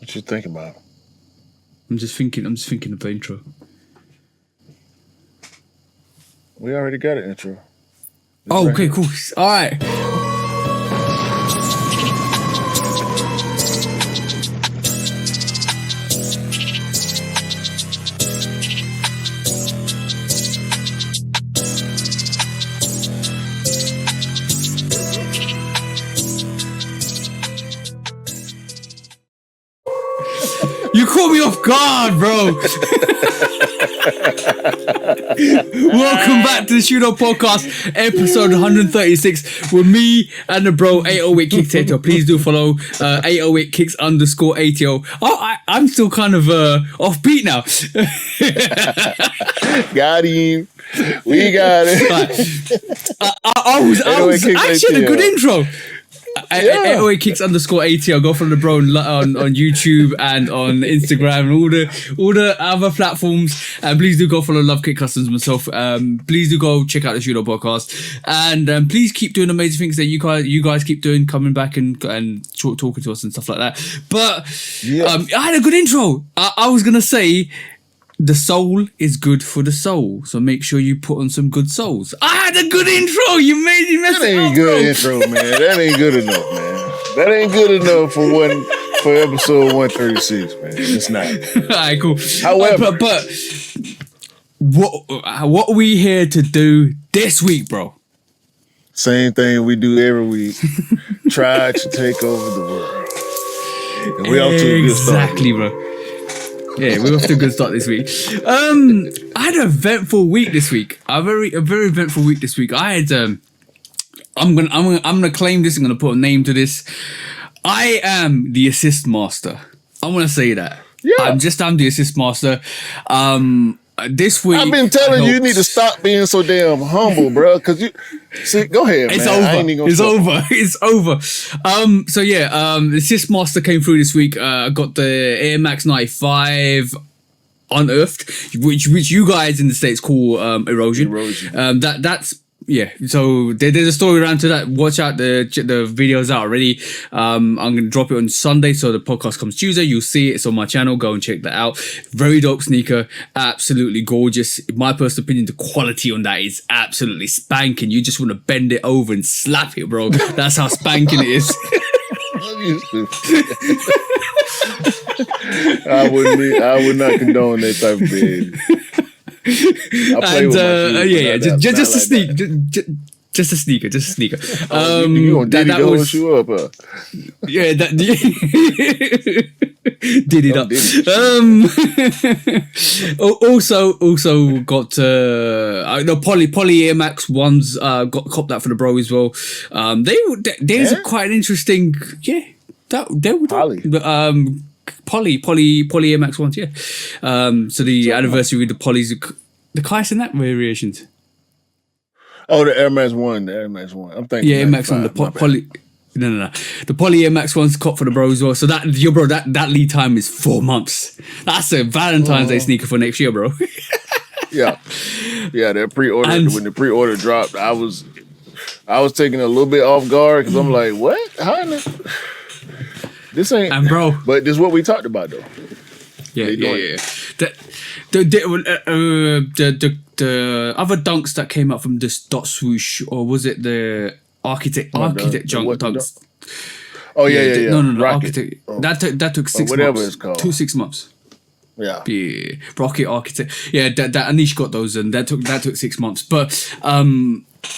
What you thinking about? I'm just thinking of the intro. We already got an intro. Oh, okay, cool. All right. You caught me off guard, bro. Welcome back to the Shootout Podcast, episode 136, with me and the bro 808 Kicks ATL. Please do follow 808 Kicks _ATL. Oh, I'm still kind of offbeat now. Got him. We got it. I was actually a good intro. 808 Kicks _ATL. Go follow the bro on YouTube and on Instagram and all the other platforms. And please do go follow Lovekickscustom myself. Please do go check out the Shootout Podcast. And please keep doing amazing things that you guys keep doing, coming back and talking to us and stuff like that. But I had a good intro. I was gonna say, the soul is good for the soul, so make sure you put on some good souls. I had a good intro. You made me mess it up, That ain't good intro, man. That ain't good enough, man. That ain't good enough for episode 136, man. It's not. All right, cool. However, but what are we here to do this week, bro? Same thing we do every week. Try to take over the world. And we off to a good start. Exactly, bro. Yeah, we're off to a good start this week. I had an eventful week this week. A very eventful week this week. I had I'm gonna claim this. I'm gonna put a name to this. I am the assist master. I want to say that. Yeah. I'm the assist master. This week I've been telling you need to stop being so damn humble, bro. Cause you see, go ahead, man. It's over. So yeah, the assist master came through this week. I got the Air Max 95 unearthed, which you guys in the States call erosion. That's yeah. So there's a story around to that. Watch out, the video's out already. I'm gonna drop it on Sunday, so the podcast comes Tuesday. You'll see it. It's on my channel. Go and check that out. Very dope sneaker, absolutely gorgeous. In my personal opinion, the quality on that is absolutely spanking. You just want to bend it over and slap it, bro. That's how spanking it is. I would not condone that type of behavior. Just a sneaker. You gonna diddy those shoe up, huh? Yeah, that did it up. Also got the Poly Air Max ones. Got copped that for the bro as well. There's quite an interesting. Yeah, they were Poly. Poly Air Max ones, yeah. So the anniversary with the Polys, the Kais and that variations. Oh, the Air Max 1. I'm thinking. Yeah, Air Max 1. The Poly. No. The Poly Air Max one's caught for the bro as well. So that lead time is 4 months. That's a Valentine's Day sneaker for next year, bro. Yeah. That pre-order, when the pre-order dropped, I was taking a little bit off guard because I'm like, what? How in the... This ain't, and bro, but this is what we talked about though. Yeah. The other dunks that came out from this dot swoosh, or was it the architect junk dunks? Oh yeah. No, architect. That took 6 whatever months. It's called. 6 months. Yeah. Rocket architect. Yeah, that Anish got those, and that took 6 months. But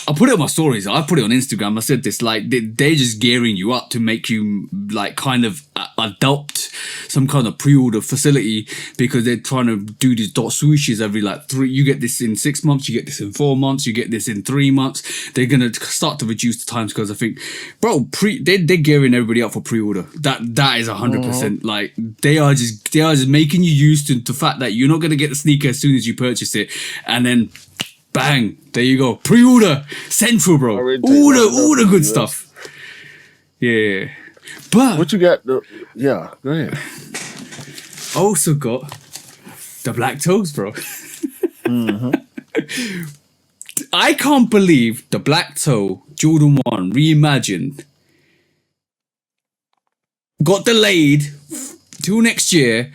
I put it on my stories. I put it on Instagram. I said this, like, they're just gearing you up to make you, like, kind of adopt some kind of pre-order facility, because they're trying to do these dot swooshes every, like, 3. You get this in 6 months, you get this in 4 months, you get this in 3 months. They're going to start to reduce the times, because I think, bro, they're gearing everybody up for pre-order. That is 100%. Like, they are just making you used to the fact that you're not going to get the sneaker as soon as you purchase it, and then bang, there you go. Pre-order central, bro. All the good stuff. Yeah. But what you got? Go ahead. Also got the black toes, bro. I can't believe the black toe Jordan 1 reimagined got delayed till next year,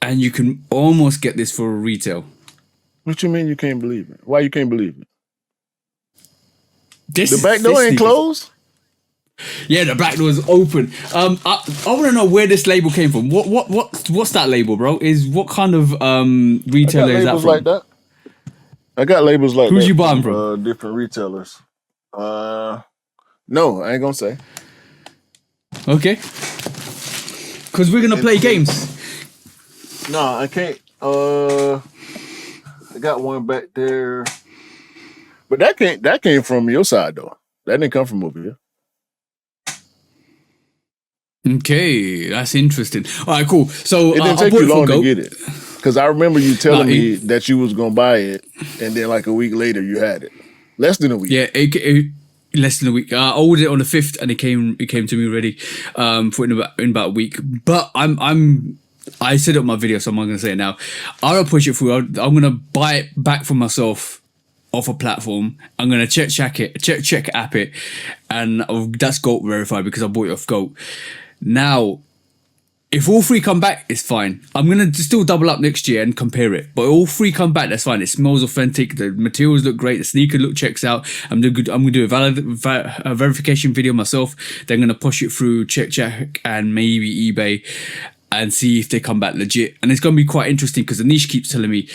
and you can almost get this for retail. What you mean you can't believe it? Why you can't believe it? The back door ain't closed? Yeah, the back door is open. I want to know where this label came from. What's that label, bro? What kind of retailer is that from? Like that. I got labels like Who's that. You buying from? Different retailers. No, I ain't gonna say. Okay. Because we're gonna play games. No, I can't. I got one back there, but that came from your side though. That didn't come from over here. Okay, that's interesting. All right, cool. So it didn't take you long to get it, because I remember you telling me that you was gonna buy it, and then like a week later you had it. Less than a week. Yeah, less than a week. I ordered it on the 5th, and it came to me ready for in about a week. But I said it on my video, so I'm not gonna say it now. I'll push it through. I'm gonna buy it back for myself off a platform. I'm gonna check app it, and that's GOAT verified because I bought it off GOAT. Now, if all three come back, it's fine. I'm gonna still double up next year and compare it. But all three come back, that's fine. It smells authentic. The materials look great. The sneaker checks out. I'm gonna do a verification video myself. Then I'm gonna push it through check and maybe eBay and see if they come back legit. And it's gonna be quite interesting because Anish keeps telling me,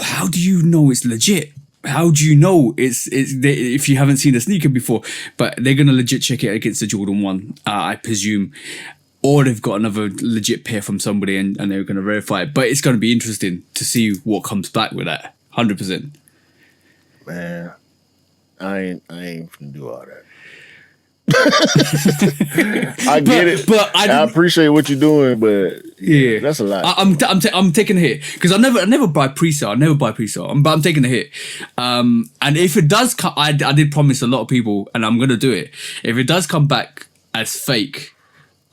"How do you know it's legit? How do you know if you haven't seen the sneaker before?" But they're gonna legit check it against the Jordan 1, I presume. Or they've got another legit pair from somebody and they're going to verify it. But it's going to be interesting to see what comes back with that. 100%. Man, I ain't going to do all that. I get it. But I appreciate what you're doing, but yeah, that's a lot. I'm taking a hit because I never buy pre-sale. But I'm taking a hit. And if it does come, I did promise a lot of people, and I'm going to do it. If it does come back as fake,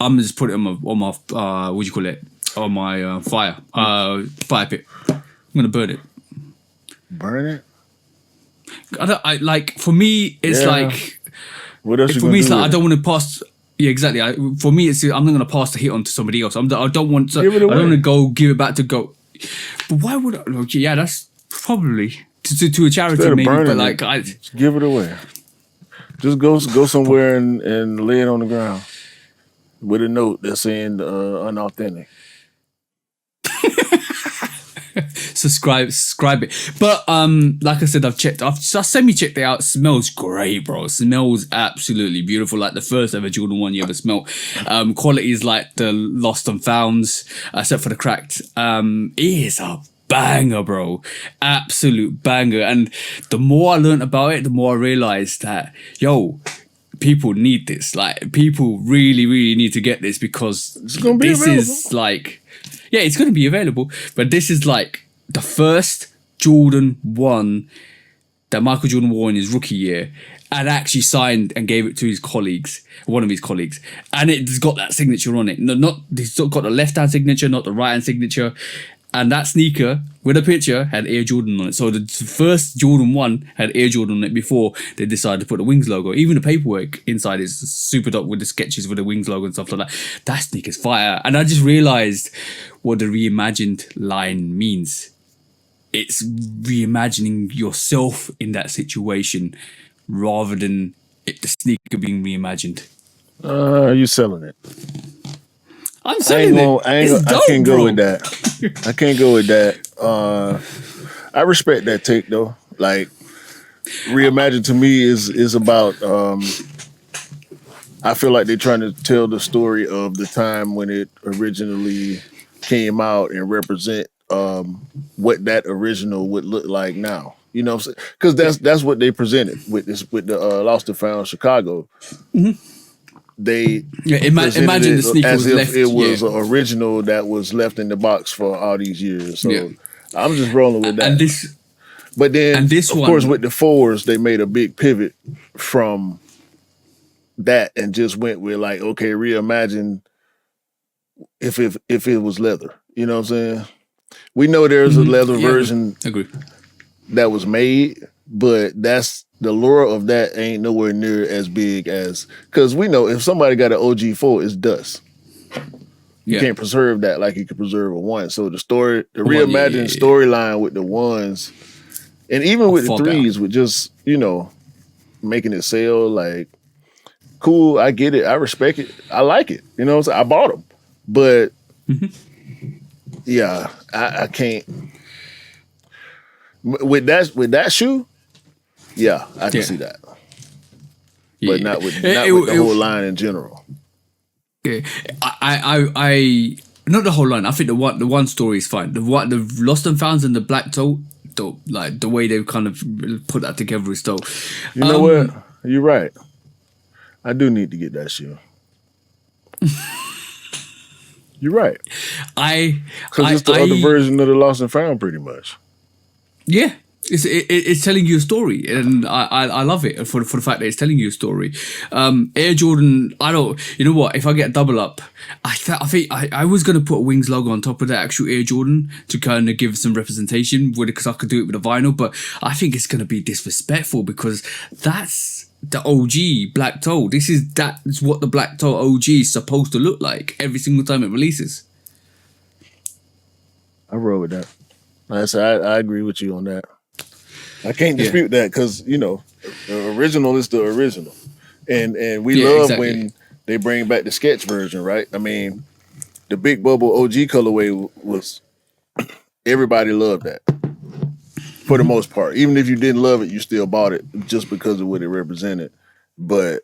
I'm gonna just put it on my what do you call it? On my fire pit. I'm gonna burn it. Burn it? For me, it's like. What else? For me, it's like I don't want to pass. Yeah, exactly. For me, it's I'm not gonna pass the hit on to somebody else. I don't want to. I don't want to go give it back to GOAT. But why would I? Yeah, that's probably to a charity maybe. But like, just give it away. Just go somewhere and lay it on the ground. With a note that's saying unauthentic. Subscribe it. But like I said, I've semi-checked it out. It smells great, bro. It smells absolutely beautiful, like the first ever Jordan 1 you ever smelt. Quality is like the lost and founds, except for the cracked. It is a banger, bro. Absolute banger. And the more I learned about it, the more I realized that, people need this. Like, people really, really need to get this because this is like, yeah, it's going to be available. But this is like the first Jordan 1 that Michael Jordan wore in his rookie year and actually signed and gave it to his colleagues, one of his colleagues. And it's got that signature on it. It's got the left-hand signature, not the right-hand signature. And that sneaker with a picture had Air Jordan on it. So the first Jordan 1 had Air Jordan on it before they decided to put the Wings logo. Even the paperwork inside is super dope with the sketches with the Wings logo and stuff like that. That sneaker's fire. And I just realized what the reimagined line means. It's reimagining yourself in that situation rather than the sneaker being reimagined. Are you selling it? I'm saying I can't go with that. I can't go with that. I respect that take though. Like, reimagine to me is about. I feel like they're trying to tell the story of the time when it originally came out and represent what that original would look like now. You know what I'm saying? Because that's what they presented with the Lost and Found Chicago. Mm-hmm. They imagine the sneaker as was if left, it was an original that was left in the box for all these years. So I'm just rolling with that. But then, of course, with the 4s, they made a big pivot from that and just went with like, okay, reimagine if it was leather. You know what I'm saying? We know there's a leather version that was made, but that's the lure of that ain't nowhere near as big as, because we know if somebody got an OG4, it's dust. You can't preserve that like you could preserve a one. So the reimagined storyline with the ones, and even with the threes, with just, you know, making it sell, like, cool, I get it, I respect it, I like it. You know what I'm saying? I bought them. But yeah, I can't. With that shoe, yeah, I can see that. But not with the whole line in general. Yeah, I not the whole line. I think the one story is fine. The lost and founds and the black toe, like the way they kind of put that together is dope. You know what? You're right. I do need to get that shoe. You're right. Because it's the other version of the lost and found, pretty much. Yeah. It's telling you a story, and I love it for the fact that it's telling you a story. Air Jordan, you know what? If I get a double up, I think I was gonna put a Wings logo on top of the actual Air Jordan to kind of give some representation, because I could do it with a vinyl. But I think it's gonna be disrespectful because that's the OG black toe. That's what the black toe OG is supposed to look like every single time it releases. I roll with that. I agree with you on that. I can't dispute that because, you know, the original is the original. And we love when they bring back the sketch version, right? I mean, the Big Bubble OG colorway was, everybody loved that for the most part. Even if you didn't love it, you still bought it just because of what it represented. But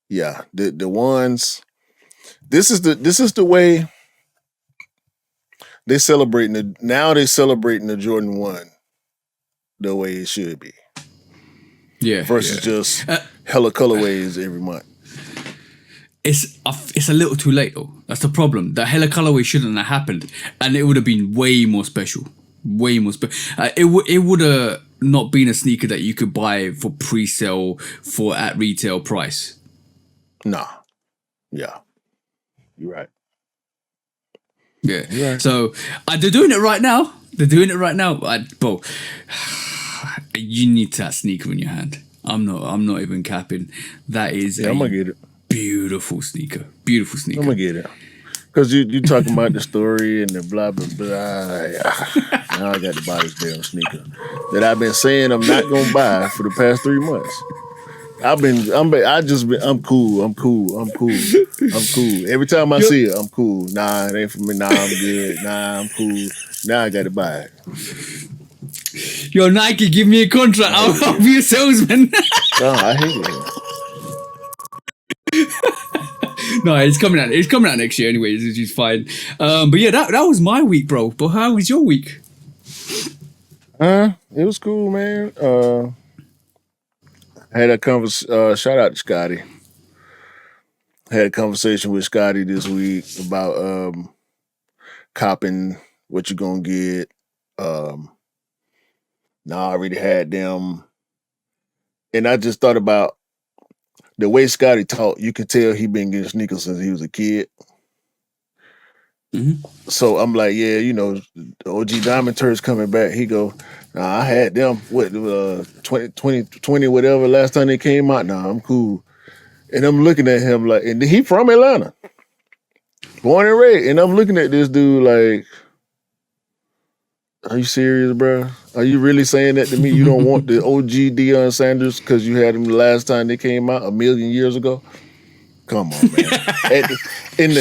yeah, the ones, this is the way they're celebrating the Jordan 1 the way it should be. Yeah. Versus just hella colorways every month. It's a little too late though. That's the problem. The hella colorway shouldn't have happened, and it would have been way more special. Way more special. It would have not been a sneaker that you could buy for pre-sale at retail price. Nah. Yeah. You're right. Yeah. Right. So they're doing it right now. Bro, you need that sneaker in your hand. I'm not even capping. That is I'm gonna get it. Beautiful sneaker. I'm gonna get it. Because you talking about the story and the blah blah blah. Now I got to buy this damn sneaker that I've been saying I'm not gonna buy for the past 3 months. I'm cool. Every time I see it, I'm cool. Nah, it ain't for me. Nah, I'm good. Nah, I'm cool. Now I got to buy it. Yo, Nike, give me a contract. I'll be a salesman. No, I hate it. No, it's coming out next year anyways, which is fine. But yeah, that was my week, bro. But how was your week? It was cool, man. I had a conversation. Shout out to Scotty. Had a conversation with Scotty this week about copping what you gonna get. I already had them, and I just thought about the way Scotty talked. You could tell he been getting sneakers since he was a kid. Mm-hmm. So I'm like, yeah, you know, the OG Diamond Turds coming back. He go, nah, I had them, 2020, whatever, last time they came out. Nah, I'm cool. And I'm looking at him like, and he from Atlanta, born and raised. And I'm looking at this dude like, are you serious, bro? Are you really saying that to me? You don't want the OG Deion Sanders because you had them the last time they came out 1,000,000 years ago? Come on, man. In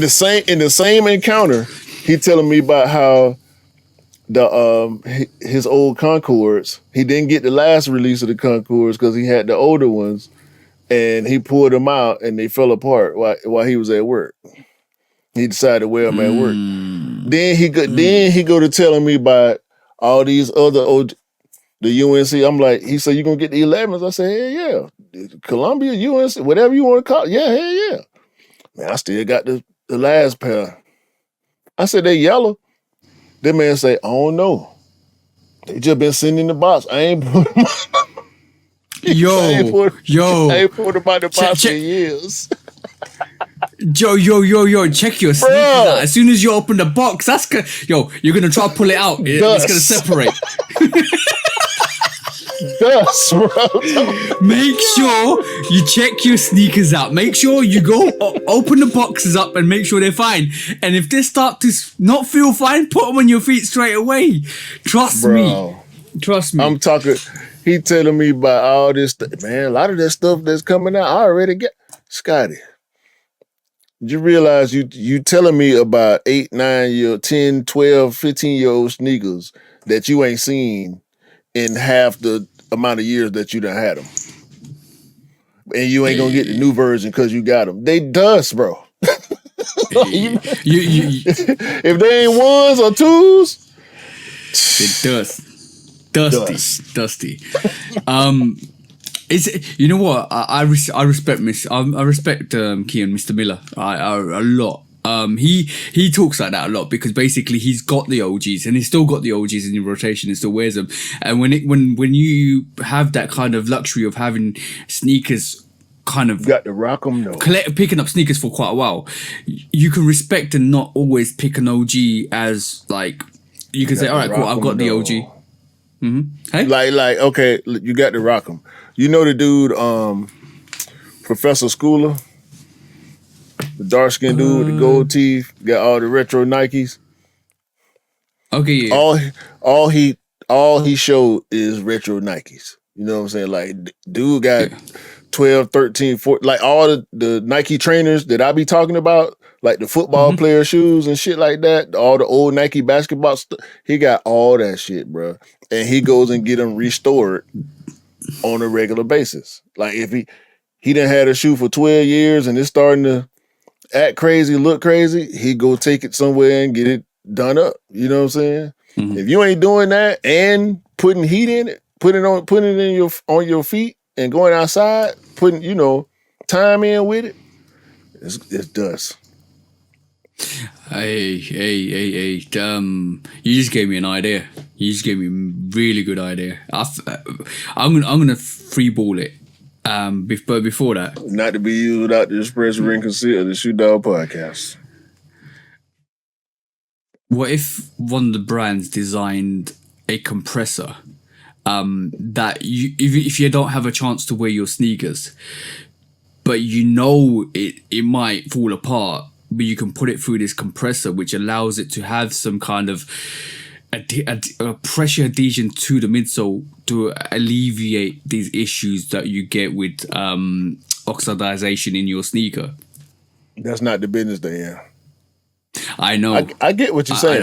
the same encounter, he telling me about how his old Concords, he didn't get the last release of the Concords because he had the older ones, and he pulled them out and they fell apart while he was at work. He decided to wear them at work. Then he go to telling me about all these other the UNC. I'm like, he said, you gonna get the 11s? I said, hell yeah. Columbia, UNC, whatever you want to call it. Yeah, hell yeah. Man, I still got the last pair. I said, they yellow. That man say, I don't know. They just been sitting in the box. I ain't put them I ain't put them out the box in years. Yo, check your sneakers out. As soon as you open the box, you're gonna try to pull it out. It's gonna separate. dust, bro. Make sure you check your sneakers out. Make sure you go open the boxes up and make sure they're fine. And if they start to not feel fine, put them on your feet straight away. Trust me. I'm talking. He telling me about all this man. A lot of that stuff that's coming out, I already get. Scotty, you realize you telling me about 8, 9 year, 10, 12, 15-year-old sneakers that you ain't seen in half the amount of years that you done had them. And you ain't gonna get the new version because you got them. They dust, bro. If they ain't ones or twos, they dusty. You know what? I respect Key and Mr. Miller a lot. He talks like that a lot because basically he's got the OGs and he's still got the OGs in your rotation and still wears them. And when you have that kind of luxury of having sneakers, kind of you got to rock them though. Picking up sneakers for quite a while, you can respect and not always pick an OG as like you can say, all right, cool, I've got the OG. Mm-hmm. Hey, like okay, you got to rock them. You know the dude, Professor Schooler, the dark skinned dude with the gold teeth, got all the retro Nikes. Okay, yeah. All he showed is retro Nikes. You know what I'm saying? Like, dude got 12, 13, 14, like all the Nike trainers that I be talking about, like the football player shoes and shit like that, all the old Nike basketball stuff. He got all that shit, bro. And he goes and get them restored on a regular basis. Like if he done had a shoe for 12 years and it's starting to act crazy, look crazy, he go take it somewhere and get it done up. You know what I'm saying? Mm-hmm. If you ain't doing that and putting heat in it, putting it in on your feet and going outside, putting, time in with it, it's dust. Hey, you just gave me an idea. You just gave me a really good idea. I'm gonna freeball it. But before that, not to be used without the express written consent of the Shoe Dog Podcast. What if one of the brands designed a compressor that if you don't have a chance to wear your sneakers, but it might fall apart, but you can put it through this compressor, which allows it to have some kind of a pressure adhesion to the midsole to alleviate these issues that you get with oxidization in your sneaker. That's not the business they're in. I know. I get what you're saying.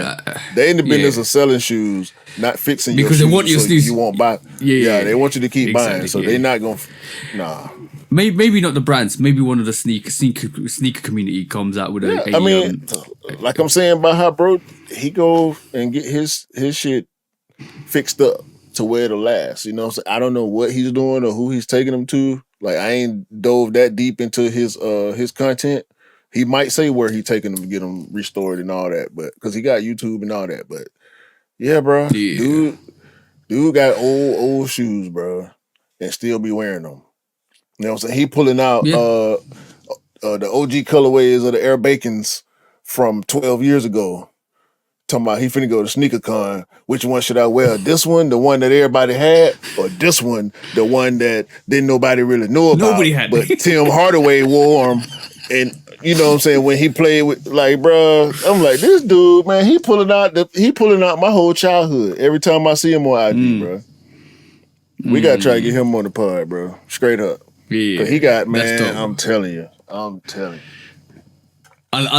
They're in the business of selling shoes, not fixing your shoes. Because they want your shoes. You won't buy. Yeah, they want you to keep buying. So they're not going to... Nah. Maybe not the brands. Maybe one of the sneaker community comes out with like I'm saying about how bro, he go and get his shit fixed up to where it'll last. You know what I'm saying? I don't know what he's doing or who he's taking them to. Like I ain't dove that deep into his content. He might say where he taking them to get them restored and all that, but because he got YouTube and all that. But yeah, bro, dude got old shoes, bro, and still be wearing them. You know what I'm saying? He pulling out the OG colorways of the Air Bacons from 12 years ago. Talking about he finna go to SneakerCon. Which one should I wear? This one, the one that everybody had, or this one, the one that didn't nobody really know about? Nobody had. But Tim Hardaway wore them. And you know what I'm saying? When he played with, like, bro, I'm like, this dude, man, he pulling out my whole childhood every time I see him on IG, bro. We gotta try to get him on the pod, bro. Straight up. Yeah, he got, man, I'm telling you. I'll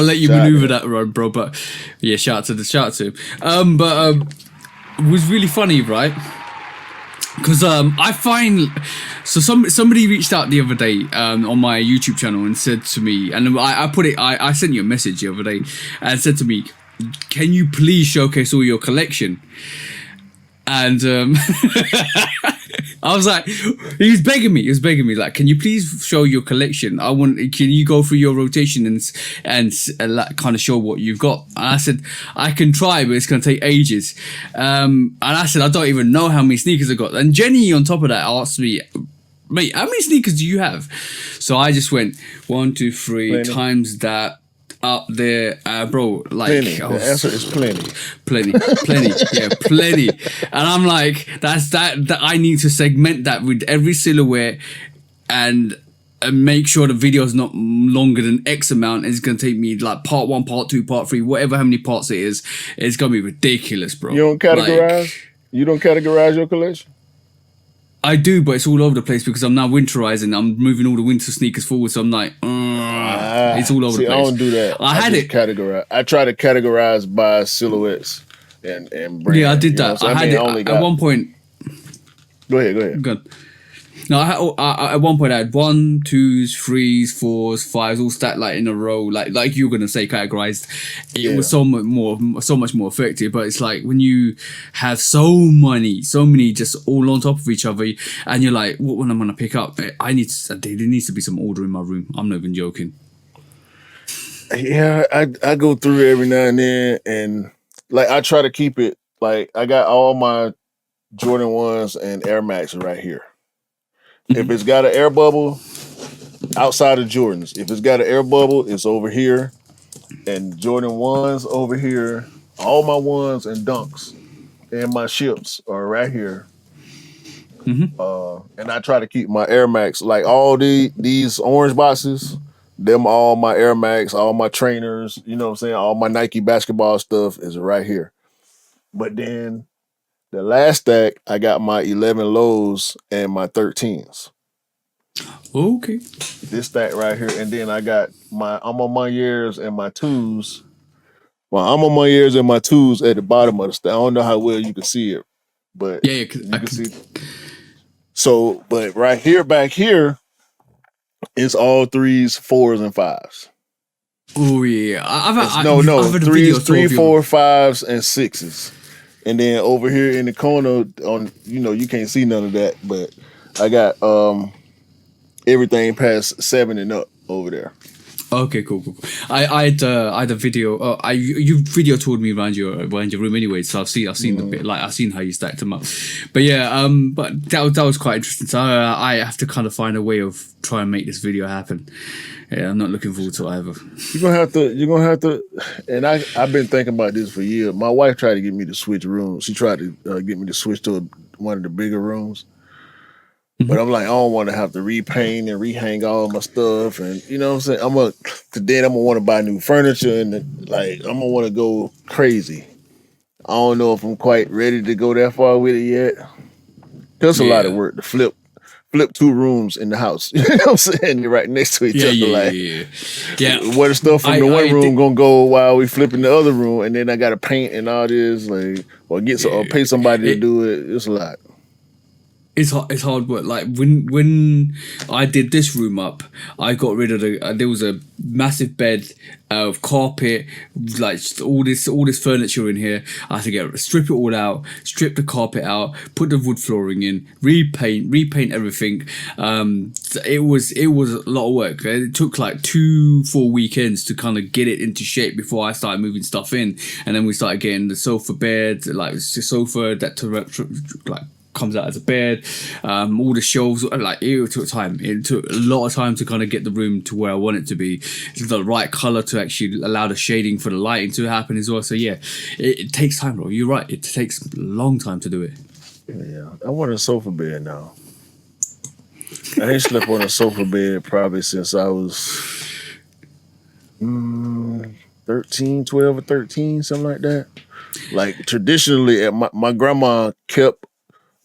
let you maneuver that road, bro. But yeah, shout out to him. But it was really funny, right? Because I find somebody reached out the other day on my YouTube channel and said to me, and I sent you a message the other day and said to me, "Can you please showcase all your collection?" And I was like, he was begging me, like, can you please show your collection? Can you go through your rotation and like, kind of show what you've got? And I said, I can try, but it's going to take ages. And I said, I don't even know how many sneakers I got. And Jenny, on top of that, asked me, mate, how many sneakers do you have? So I just went 1, 2, 3 times that. up there, bro. Like, Plenty. The answer is plenty. Plenty, yeah, plenty. And I'm like, that I need to segment that with every silhouette and make sure the video is not longer than X amount. It's gonna take me like part 1, part 2, part 3, whatever how many parts it is. It's gonna be ridiculous, bro. You don't categorize? Like, you don't categorize your collection? I do, but it's all over the place because I'm now winterizing. I'm moving all the winter sneakers forward, so I'm like, it's all over the place. I don't do that. I categorize. I try to categorize by silhouettes and brand. Yeah, I did that. I had it at one point. Go ahead. Good. No, at one point I had 1, 2s, 3s, 4s, 5s, all stacked like in a row, like you were gonna say categorized. It was so much more effective. But it's like when you have so many just all on top of each other, and you're like, what one am I gonna pick up? There needs to be some order in my room. I'm not even joking. Yeah, I go through it every now and then, and like I try to keep it like I got all my Jordan 1s and Air Max right here. If it's got an air bubble, outside of Jordans, if it's got an air bubble, it's over here. And Jordan 1s over here. All my 1s and dunks and my ships are right here. And I try to keep my Air Max, like all these orange boxes, them all my Air Max, all my trainers, you know what I'm saying? All my Nike basketball stuff is right here. But then the last stack, I got my 11 lows and my 13s. Okay. This stack right here. And then I got my I'm on my years and my 2s. Well, I'm on my years and my 2s at the bottom of the stack. I don't know how well you can see it, but yeah, I can see. So, but right here, back here, it's all 3s, 4s, and 5s. Oh yeah, I've had 3s, 3, 4, 5s, and 6s. And then over here in the corner, you can't see none of that, but I got everything past 7 and up over there. Okay, cool. I had a video. You video toured me around your room anyway, so I've seen the bit. Like I've seen how you stacked them up. But yeah, but that was quite interesting. So I have to kind of find a way of trying to make this video happen. Yeah, I'm not looking forward to it either. You're gonna have to. And I've been thinking about this for years. My wife tried to get me to switch rooms. She tried to get me to switch to one of the bigger rooms. But I'm like, I don't want to have to repaint and rehang all my stuff, and you know what I'm saying. I'm gonna want to buy new furniture, and like I'm gonna want to go crazy. I don't know if I'm quite ready to go that far with it yet. There's a lot of work to flip 2 rooms in the house. You know what I'm saying? You're right next to each other. Yeah. Where the stuff from the one room gonna go while we flipping the other room, and then I gotta paint and all this, like, or pay somebody to do it. It's a lot. It's hard work. Like when I did this room up, I got rid of there was a massive bed of carpet, like all this furniture in here. I had to strip it all out, strip the carpet out, put the wood flooring in, repaint everything. It was a lot of work. It took like 2 full weekends to kind of get it into shape before I started moving stuff in, and then we started getting the sofa bed, like the sofa that comes out as a bed, all the shelves, like it took time. It took a lot of time to kind of get the room to where I want it to be, the right color to actually allow the shading for the lighting to happen as well. So yeah, it takes time, bro. You're right. It takes a long time to do it. Yeah, I want a sofa bed now. I ain't slept on a sofa bed probably since I was 13, 12 or 13, something like that. Like traditionally, at my grandma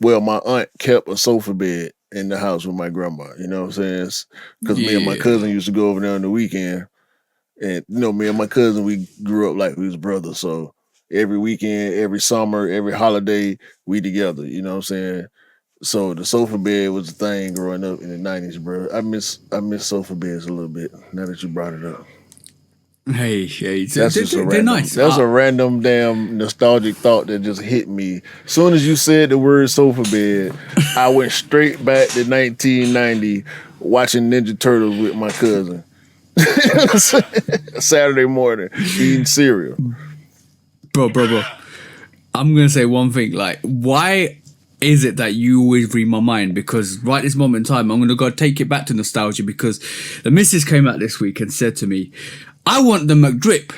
my aunt kept a sofa bed in the house with my grandma. You know what I'm saying? Because me and my cousin used to go over there on the weekend. And, me and my cousin, we grew up like we was brothers. So every weekend, every summer, every holiday, we together. You know what I'm saying? So the sofa bed was the thing growing up in the 90s, bro. I miss sofa beds a little bit now that you brought it up. Hey, they're nice. That's a random damn nostalgic thought that just hit me. As soon as you said the word sofa bed, I went straight back to 1990 watching Ninja Turtles with my cousin. Saturday morning, eating cereal. Bro. I'm going to say one thing. Like, why is it that you always read my mind? Because right this moment in time, I'm going to go take it back to nostalgia, because the missus came out this week and said to me, I want the McDrip.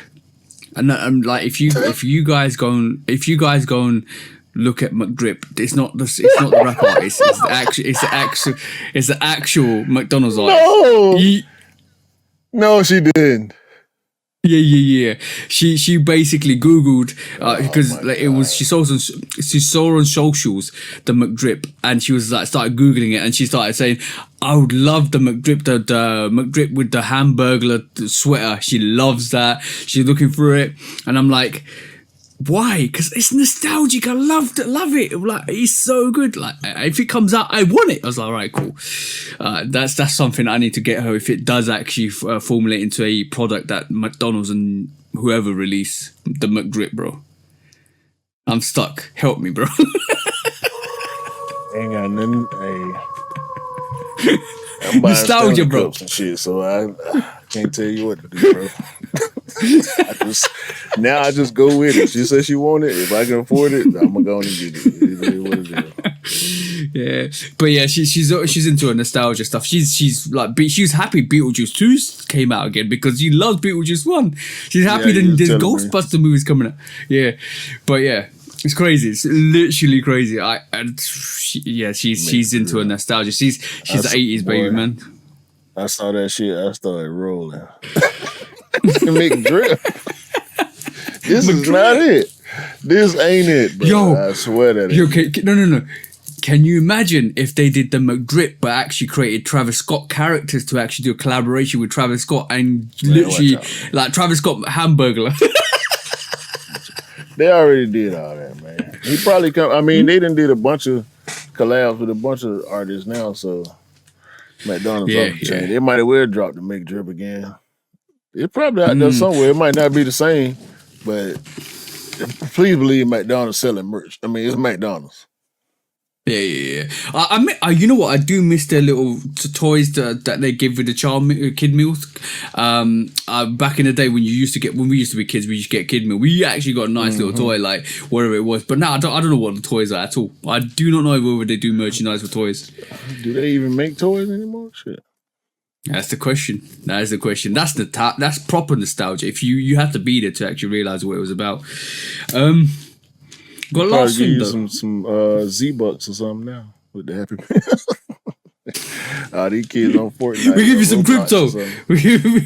And I'm like, if you guys go and look at McDrip, it's not the rap artist. It's the actual McDonald's artist. No, she didn't. Yeah. She basically Googled because she saw on socials the McDrip, and she was like started Googling it, and she started saying, I would love the McDrip, the McDrip with the Hamburglar sweater. She loves that. She's looking for it, and I'm like, why? Because it's nostalgic. I love it. Like, it's so good. Like, if it comes out, I want it. I was like, all right, cool. That's something I need to get her if it does actually formulate into a product that McDonald's and whoever release the McDrip, bro. I'm stuck. Help me, bro. Ain't got nothing. Hey, I'm buying nostalgia, bro. And shit, so I can't tell you what to do, bro. I just go with it. She said she wanted it. If I can afford it, I'm gonna go and get it. It is what it is. Yeah, but yeah, she's into her nostalgia stuff. She's like, she was happy Beetlejuice 2 came out again because she loves Beetlejuice 1. She's happy that there's Ghostbuster movies coming out. Yeah, but yeah. It's crazy. It's literally crazy. She's into her nostalgia. She's the 80s baby, man. I saw that shit. I started rolling. McDrip. This is not it. This ain't it, bro. Yo, I swear that. No. Can you imagine if they did the McDrip but actually created Travis Scott characters to actually do a collaboration with Travis Scott and literally like Travis Scott Hamburglar? They already did all that, man. He probably come. I mean, they done did a bunch of collabs with a bunch of artists now, so McDonald's changed. They might as well drop the McDrip again. It's probably out there somewhere. It might not be the same, but please believe McDonald's selling merch. I mean, it's McDonald's. Yeah. I you know what? I do miss their little toys that they give with the kid meals. Back in the day when we used to be kids, we used to get kid meal. We actually got a nice little toy, like whatever it was. But now I don't know what the toys are at all. I do not know whether they do merchandise for toys. Do they even make toys anymore? Shit. That's the question. That's that's proper nostalgia. If you have to be there to actually realize what it was about. Got last thing though. Some Z-Bucks or something now with the Happy Meal. These kids on Fortnite. We give you some crypto. We give you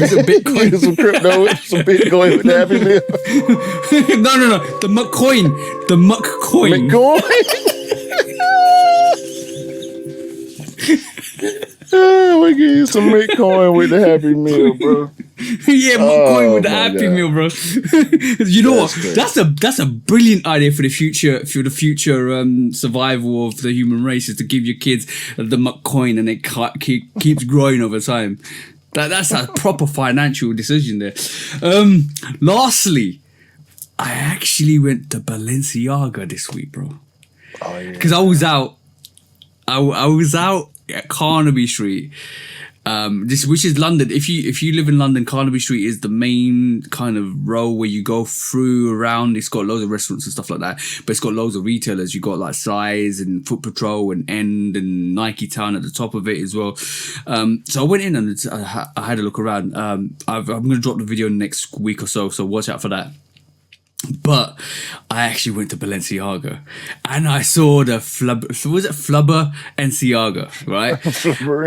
some Bitcoin. Some crypto, some Bitcoin with the Happy Meal. No. The McCoin. McCoin. We give you some Bitcoin with the Happy Meal, bro. Yeah, McCoin with the Happy Meal, bro. You know what? Great. That's a brilliant idea for the future. For the future survival of the human race is to give your kids the McCoin, and it keeps growing over time. That's a proper financial decision there. Lastly, I actually went to Balenciaga this week, bro. Oh yeah. Because I was out. I was out at Carnaby Street, which is London. If you live in London, Carnaby Street is the main kind of row where you go through around. It's got loads of restaurants and stuff like that, but it's got loads of retailers. You got like Size and Foot Patrol and End and Nike Town at the top of it as well. So I went in and I had a look around. I'm going to drop the video next week or so watch out for that. But I actually went to Balenciaga and I saw the Flubber Enciaga, right? Flubber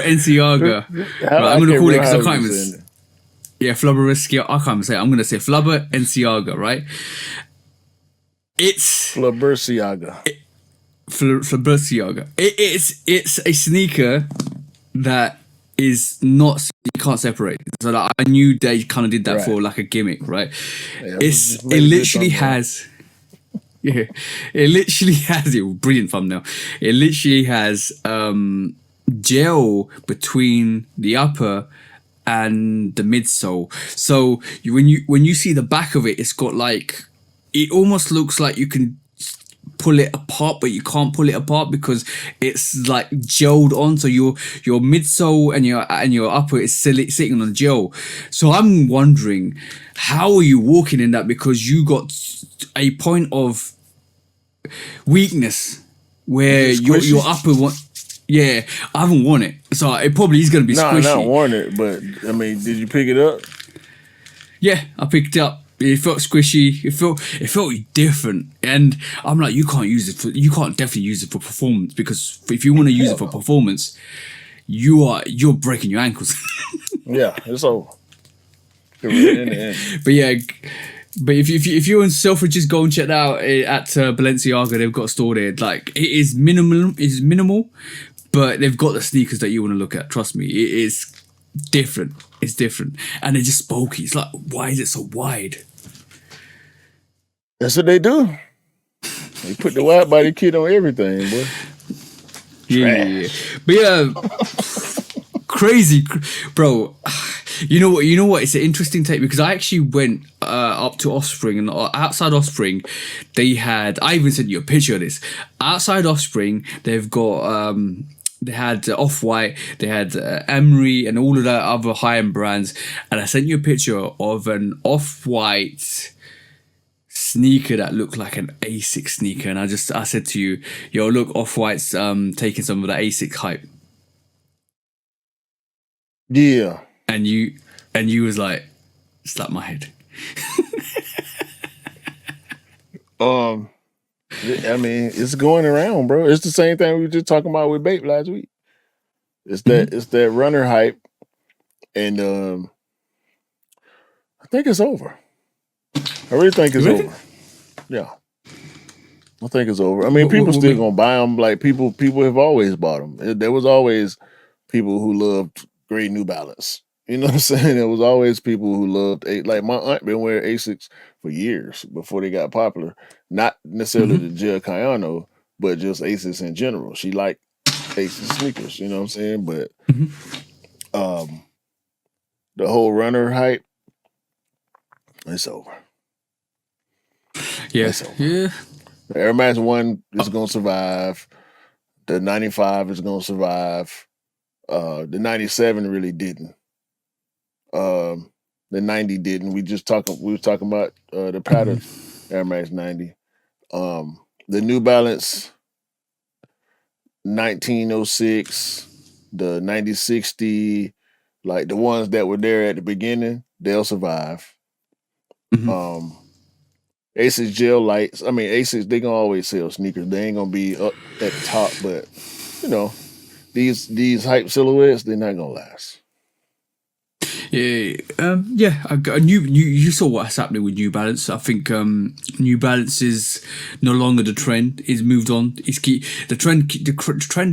Enciaga. Right, I'm going to call it because I can't even. Yeah, Flubber Enciaga. I can't even say it. I'm going to say Flubber Enciaga, right? It's Flubberciaga. Flubberciaga. It's a sneaker that is not, you can't separate. So like, I knew they kind of did that for like a gimmick, right? Yeah, it literally has brilliant thumbnail. It literally has gel between the upper and the midsole. So when you see the back of it, it's got like, it almost looks like you can pull it apart, but you can't pull it apart because it's like gelled on. So your midsole and your upper is sitting on gel. So I'm wondering, how are you walking in that? Because you got a point of weakness where your upper one. Yeah, I haven't worn it, so it probably is going to be squishy. Not worn it, but I mean, did you pick it up? Yeah, I picked it up. It felt squishy. It felt different, and I'm like, you can't definitely use it for performance, because if you want to use it for performance, you're breaking your ankles. Yeah, it's over. But yeah, but if you're in Selfridge, just go and check that out at Balenciaga. They've got a store there. Like, it is minimal, but they've got the sneakers that you want to look at. Trust me, it is different. It's different, and they're just bulky. It's like, why is it so wide? That's what they do. They put the wide body kit on everything, boy. Yeah. But yeah, crazy, bro. You know what? It's an interesting take, because I actually went up to Offspring, and outside Offspring, they had. I even sent you a picture of this. Outside Offspring, they've got. They had Off-White, they had Emery, and all of that other high-end brands. And I sent you a picture of an Off-White sneaker that looked like an ASIC sneaker, and I said to you, yo, look, Off-White's taking some of the ASIC hype. Yeah. And you was like, slap my head. I mean, it's going around, bro. It's the same thing we were just talking about with Bape last week. It's that runner hype, and I think it's over. I really think it's over. Yeah, I think it's over. I mean, people still gonna buy them. Like, people have always bought them. There was always people who loved gray New Balance. You know what I'm saying? There was always people who loved like my aunt been wearing Asics for years before they got popular. Not necessarily the Gel Cayano, but just Asics in general. She liked Asics sneakers. You know what I'm saying? But the whole runner hype, it's over. Yeah, yeah. The Air Max 1 is gonna survive. The 95 is gonna survive. The 97 really didn't. The 90 didn't. We were talking about the pattern Air Max 90. The New Balance 1906, the 9060, like the ones that were there at the beginning, they'll survive. Asics Gel Lights. I mean, Asics, they gonna always sell sneakers. They ain't gonna be up at the top, but you know, these hype silhouettes, they're not gonna last. Yeah, you saw what's happening with New Balance. I think New Balance is no longer the trend. It's moved on. The trend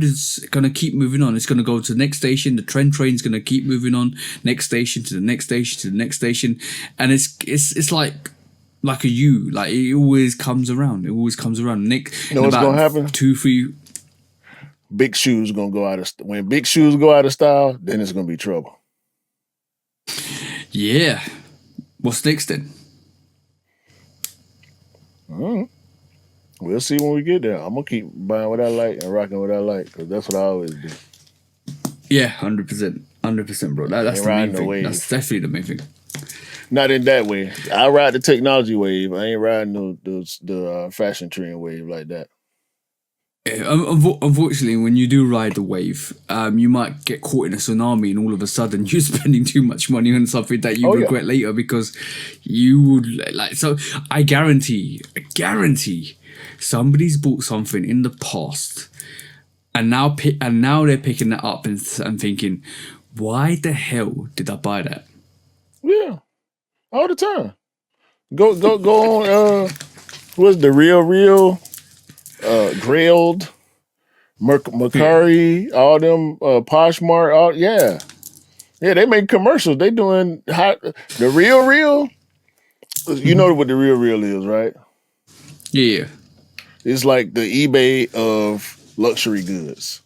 is gonna keep moving on. It's gonna go to the next station. The trend train's gonna keep moving on. Next station to the next station to the next station, and it's like a U. Like, it always comes around. It always comes around. You know what's gonna happen? 2-3. Big shoes gonna go out of when big shoes go out of style, then it's gonna be trouble. Yeah. What's next then? We'll see when we get there. I'm gonna keep buying what I like and rocking what I like, because that's what I always do. Yeah, 100%, bro. That's the main thing. Wave. That's definitely the main thing. Not in that way. I ride the technology wave. I ain't riding the fashion trend wave like that. Unfortunately, when you do ride the wave, you might get caught in a tsunami, and all of a sudden you're spending too much money on something that you regret later, because you would like. So I guarantee, somebody's bought something in the past, and now they're picking that up and thinking, why the hell did I buy that? Yeah, all the time. Go on. What's the real? Grailed, Mercari, all them Poshmark, yeah, they make commercials. They doing the real. You know what the real is, right? Yeah, it's like the eBay of luxury goods.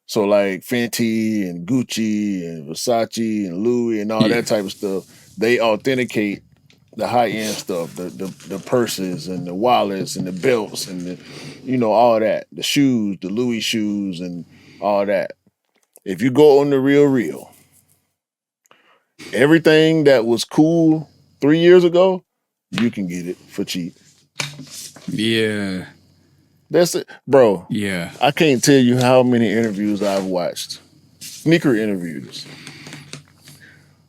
So like Fenty and Gucci and Versace and Louis and all that type of stuff. They authenticate the high-end stuff, the purses and the wallets and the belts and the, all that, the shoes, the Louis shoes and all that. If you go on the real, everything that was cool 3 years ago, you can get it for cheap. Yeah. That's it, bro. Yeah. I can't tell you how many interviews I've watched, sneaker interviews,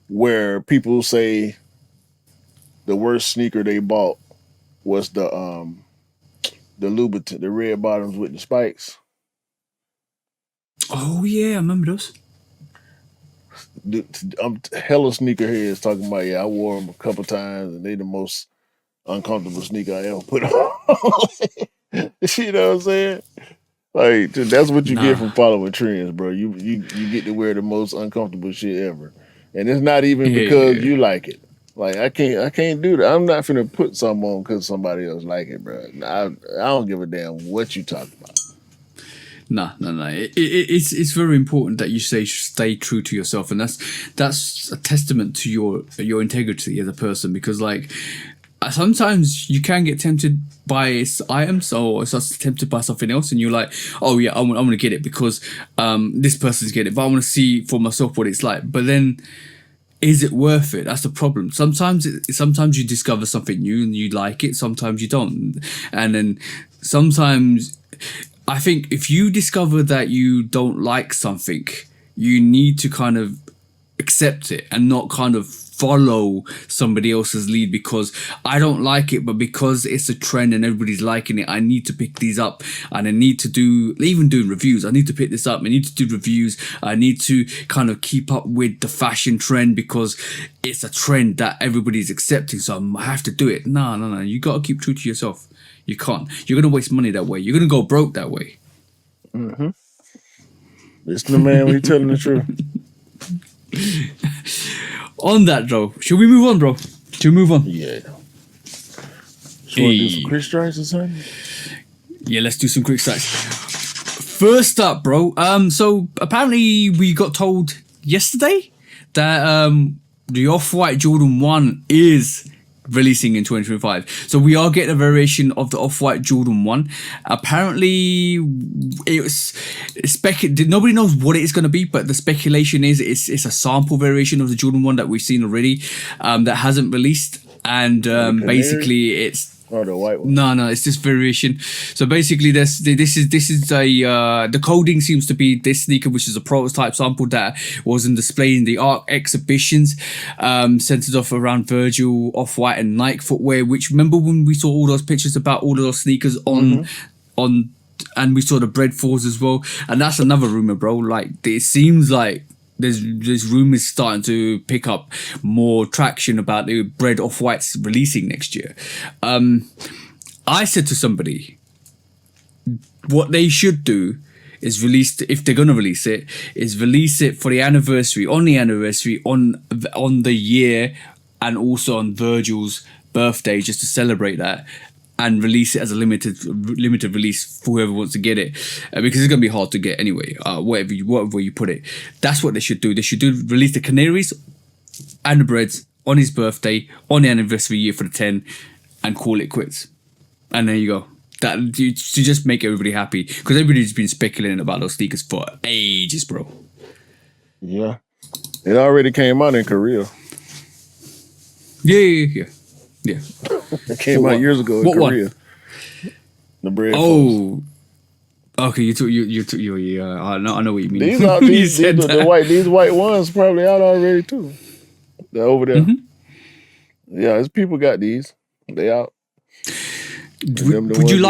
where people say the worst sneaker they bought was the Louboutin, the red bottoms with the spikes. Oh yeah, I remember those. I'm hella sneakerheads talking about, yeah, I wore them a couple times and they the most uncomfortable sneaker I ever put on. You know what I'm saying? Like, that's what you get from following trends, bro. You get to wear the most uncomfortable shit ever, and it's not even because you like it. Like, I can't do that. I'm not finna put something on because somebody else like it, bro. I don't give a damn what you talk about. No. It's very important that you stay true to yourself, and that's a testament to your integrity as a person. Because like sometimes you can get tempted by items or just tempted by something else, and you're like, oh yeah, I'm gonna get it because this person's get it, but I want to see for myself what it's like. But then, is it worth it? That's the problem. Sometimes you discover something new and you like it. Sometimes you don't, and then sometimes. I think if you discover that you don't like something, you need to kind of accept it and not kind of follow somebody else's lead because I don't like it, but because it's a trend and everybody's liking it, I need to pick these up and I need to even doing reviews. I need to pick this up. I need to do reviews. I need to kind of keep up with the fashion trend because it's a trend that everybody's accepting. So I have to do it. No. You got to keep true to yourself. You can't. You're going to waste money that way. You're going to go broke that way. Mm-hmm. Listen to man, we telling the truth. On that, though, should we move on, bro? Should we move on? Yeah. Should we do some quick strikes or something? Yeah, let's do some quick strikes. First up, bro. So apparently we got told yesterday that the Off-White Jordan 1 is releasing in 2025. So we are getting a variation of the Off-White Jordan 1. Apparently nobody knows what it is going to be, but the speculation is it's a sample variation of the Jordan 1 that we've seen already that hasn't released, and basically it's the white one. No, it's this variation. So basically, this is the coding seems to be this sneaker, which is a prototype sample that was on display in the ARC exhibitions, centered off around Virgil, Off-White, and Nike footwear. Which remember when we saw all those pictures about all of those sneakers on, and we saw the bread fours as well. And that's another rumor, bro. Like it seems like there's rumors starting to pick up more traction about the bread Off-Whites releasing next year. I said to somebody, what they should do is if they're going to release it for the anniversary, on the year, and also on Virgil's birthday, just to celebrate that, and release it as a limited release for whoever wants to get it, because it's gonna be hard to get anyway. Whatever you put it, that's what they should do. They should release the Canaries and the Breads on his birthday, on the anniversary year for the 10, and call it quits. And there you go. That to just make everybody happy, because everybody's been speculating about those sneakers for ages, bro. Yeah, it already came out in Korea. Yeah. It came out years ago in Korea. One? The bread. Oh, okay. You took. Yeah. I know what you mean. These white ones probably out already too. They're over there. Mm-hmm. Yeah, there's people got these. They out. Would you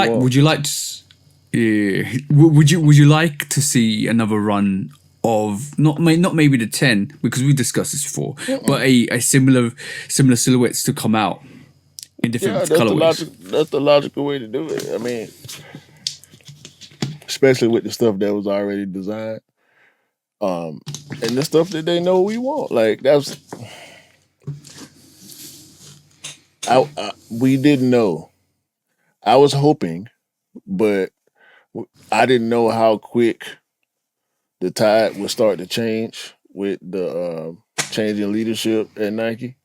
like to see another run of not maybe the 10, because we discussed this before, but a similar silhouettes to come out in different colorways? That's the logical way to do it. I mean, especially with the stuff that was already designed, and the stuff that they know we want. Like that's, we didn't know. I was hoping, but I didn't know how quick the tide would start to change with the changing leadership at Nike.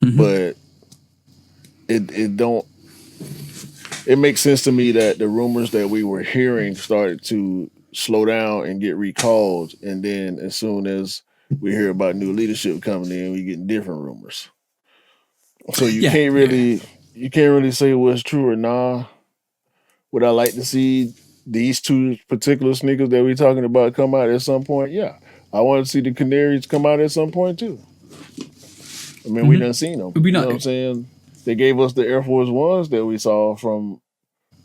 Mm-hmm. But it makes sense to me that the rumors that we were hearing started to slow down and get recalled, and then as soon as we hear about new leadership coming in, we get different rumors. So you can't really say what's true or not. Would I like to see these two particular sneakers that we're talking about come out at some point? Yeah. I want to see the Canaries come out at some point too. I mean, we done seen them. It'd be You know nice. what I'm saying? They gave us the Air Force Ones that we saw from,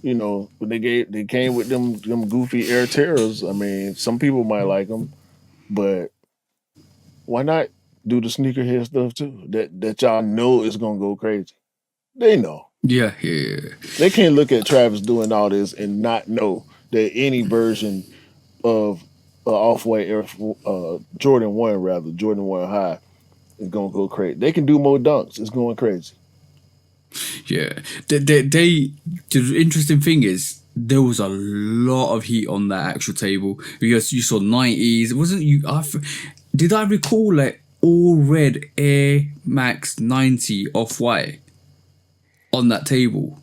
they came with them goofy Air Terrors. I mean, some people might like them, but why not do the sneakerhead stuff too? That y'all know is gonna go crazy. They know. Yeah. They can't look at Travis doing all this and not know that any version of Off-White Jordan 1 High is gonna go crazy. They can do more dunks. It's going crazy. Yeah. The interesting thing is there was a lot of heat on that actual table because you saw 90s. Wasn't you? Did I recall like all red Air Max 90 Off-White on that table?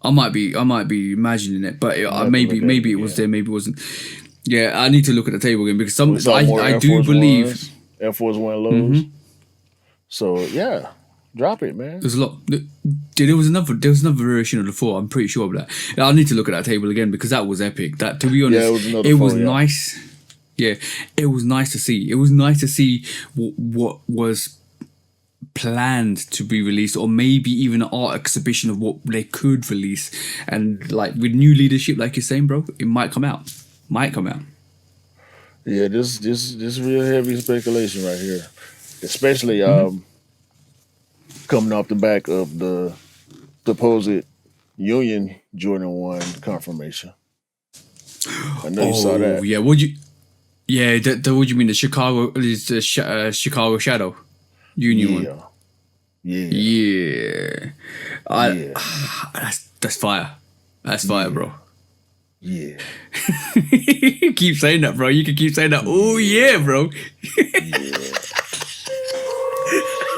I might be imagining it, but maybe it was there, maybe it wasn't. Yeah, I need to look at the table again because I do believe Air Force One lows. So yeah, drop it, man. There's a lot. There was another version of the 4. I'm pretty sure of that. I need to look at that table again because that was epic. That, to be honest, it was nice. Yeah, it was nice to see. It was nice to see what was planned to be released, or maybe even an art exhibition of what they could release. And like with new leadership, like you're saying, bro, it might come out. Yeah, this real heavy speculation right here, especially coming off the back of the supposed Union Jordan 1 confirmation. I know you saw that. Yeah, what do you mean? The Chicago Shadow Union one. Yeah. That's fire. That's fire, bro. Yeah. Keep saying that, bro. You can keep saying that. Oh yeah, bro.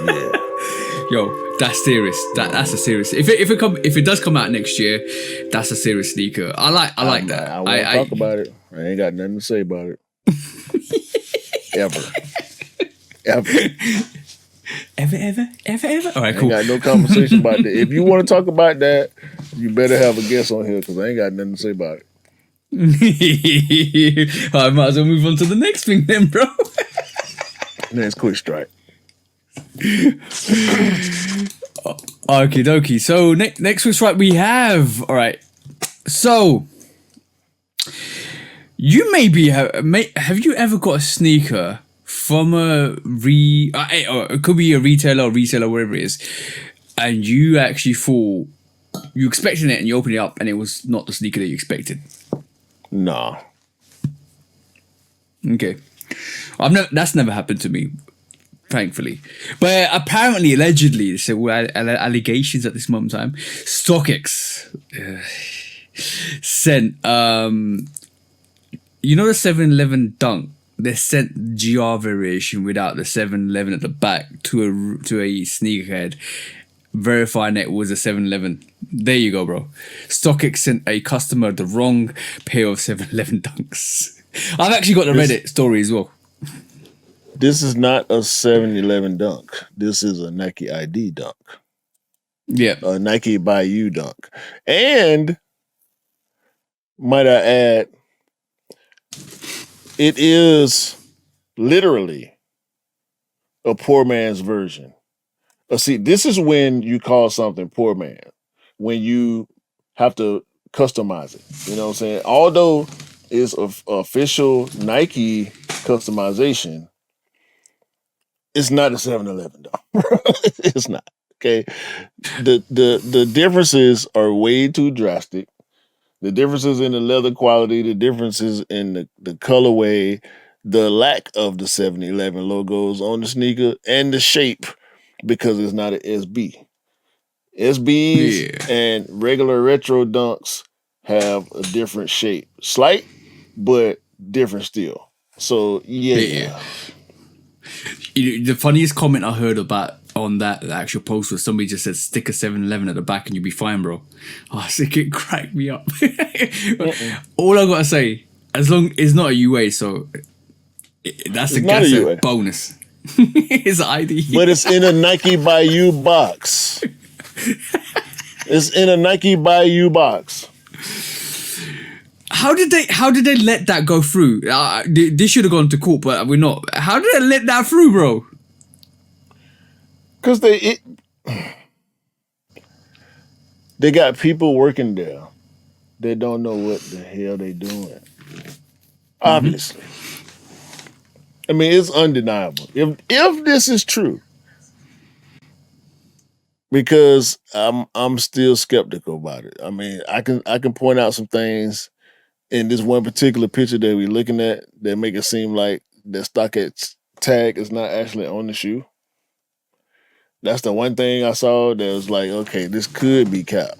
Yeah. Yo, that's serious. That's a serious. If it does come out next year, that's a serious sneaker. I like that. I won't talk about it. I ain't got nothing to say about it. Ever. All right, cool. I ain't got no conversation about that. If you want to talk about that, you better have a guest on here because I ain't got nothing to say about it. I might as well move on to the next thing then, bro. Next quick strike. Okie dokie. So next quick strike we have. All right. So you have you ever got a sneaker from it could be a retailer or reseller, wherever it is, and you actually thought you expected it and you opened it up and it was not the sneaker that you expected? Nah. Okay. That's never happened to me, thankfully. But apparently, allegedly, so allegations at this moment in time, StockX sent the 711 Dunk. They sent GR variation without the 711 at the back to a sneakerhead, verifying it was a 711. There you go, bro. StockX sent a customer the wrong pair of 711 Dunks. I've actually got the Reddit story as well. This is not a 711 Dunk. This is a Nike ID Dunk. Yeah. A Nike by You Dunk. And might I add, it is literally a poor man's version. See, this is when you call something poor man, when you have to customize it. You know what I'm saying? Although it's official Nike customization, it's not a 711 dog. It's not. Okay. The differences are way too drastic. The differences in the leather quality, the differences in the colorway, the lack of the 711 logos on the sneaker, and the shape, because it's not an SB. SBs and regular retro dunks have a different shape. Slight, but different still. So, yeah. The funniest comment I heard about on that actual post was somebody just said stick a 711 at the back and you'll be fine, bro. Oh, it cracked me up. All I gotta say, as long it's not a UA, so that's a bonus. It's an ID, but it's in a Nike by You box. It's in a Nike by You box. How did they let that go through? This should have gone to court, but we're not. How did they let that through, bro? Because they got people working there that don't know what the hell they doing. Obviously. I mean, it's undeniable. If this is true, because I'm still skeptical about it. I mean, I can point out some things in this one particular picture that we're looking at that make it seem like the StockX tag is not actually on the shoe. That's the one thing I saw that was like, okay, this could be cap.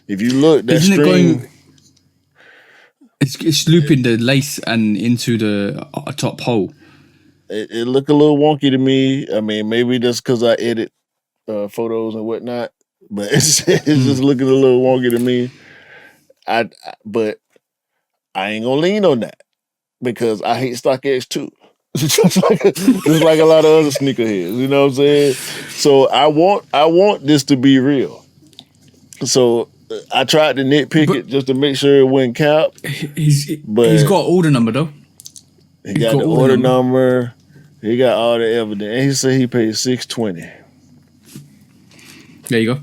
If you look, that Isn't string, it going? It's looping the lace and into the top hole. It looked a little wonky to me. I mean, maybe just because I edit photos and whatnot, but it's just looking a little wonky to me. But I ain't gonna lean on that because I hate StockX too. just like a lot of other sneakerheads, you know what I'm saying? So I want this to be real. So I tried to nitpick it just to make sure it wouldn't cap. He's got order number though. He got the order number. He got all the evidence. And he said he paid $620. There you go.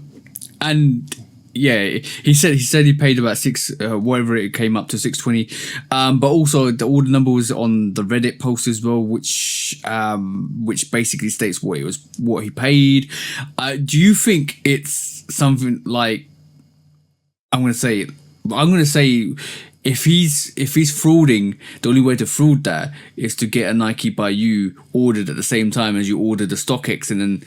And yeah, he said he paid about whatever it came up to $620. But also the order number was on the Reddit post as well, which basically states what he paid. Do you think it's something like I'm gonna say if he's frauding, the only way to fraud that is to get a Nike by you ordered at the same time as you order the StockX and then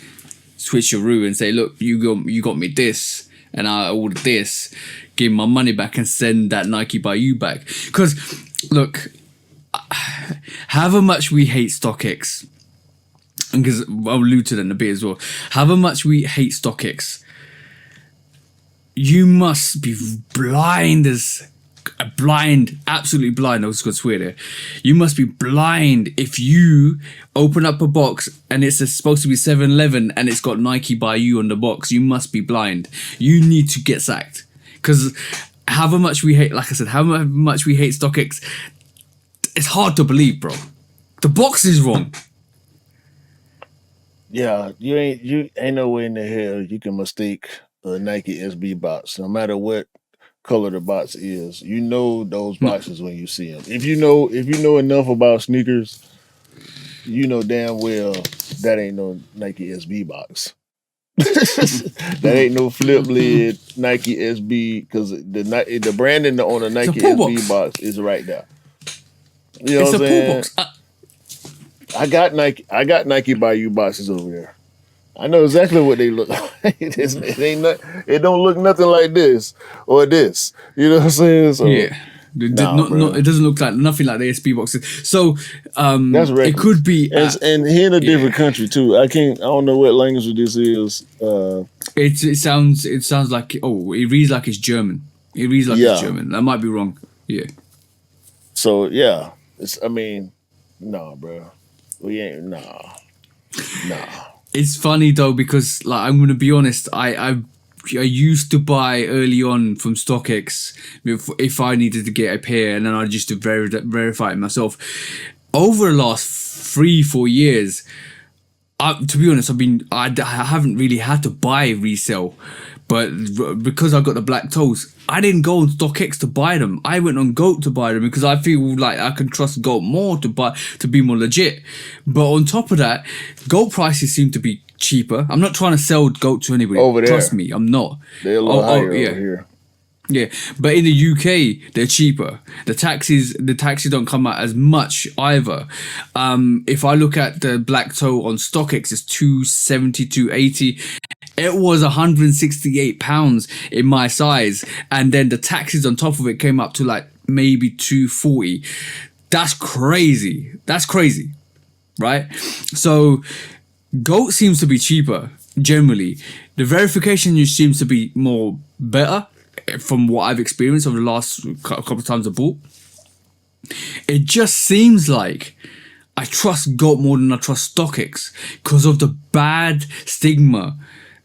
switch your route and say, look, you got me this and I ordered this, give my money back and send that Nike by you back. Because look, however much we hate StockX, because I'll allude to that in a bit as well, however much we hate StockX, you must be absolutely blind. I was going to swear there. You must be blind if you open up a box and it's supposed to be 7-Eleven and it's got Nike by you on the box. You must be blind. You need to get sacked. Because however much we hate, like I said, however much we hate StockX, it's hard to believe, bro. The box is wrong. Yeah, you ain't no way in the hell you can mistake a Nike SB box, no matter what color the box is. You know those boxes when you see them. If you know enough about sneakers, you know damn well that ain't no Nike SB box. That ain't no flip lid Nike SB, because the branding on the Nike SB box is right there. You know what I'm saying? I got Nike by you boxes over there. I know exactly what they look like. It don't look nothing like this or this. You know what I'm saying? So, yeah. It doesn't look like nothing like the SB boxes. So that's it could be, and here in a different country too. I don't know what language this is. It sounds like it reads like it's German. It reads like it's German. That might be wrong. Yeah. So yeah, nah, bro. We ain't nah. It's funny though, because like I'm gonna be honest, I used to buy early on from StockX if I needed to get a pair, and then I just to verify it myself. Over the last 3-4 years, to be honest, I haven't really had to buy resell, but because I got the black toes, I didn't go on StockX to buy them. I went on GOAT to buy them because I feel like I can trust GOAT more to be more legit. But on top of that, GOAT prices seem to be cheaper. I'm not trying to sell GOAT to anybody. Over there. Trust me, I'm not. They're a little higher over here. Yeah, but in the UK they're cheaper. The taxis don't come out as much either. If I look at the black toe on StockX, it's £270, £280. It was £168 in my size, and then the taxes on top of it came up to like maybe £240. That's crazy. Right? So GOAT seems to be cheaper generally. The verification seems to be more better from what I've experienced over the last couple of times I bought. It just seems like I trust GOAT more than I trust StockX because of the bad stigma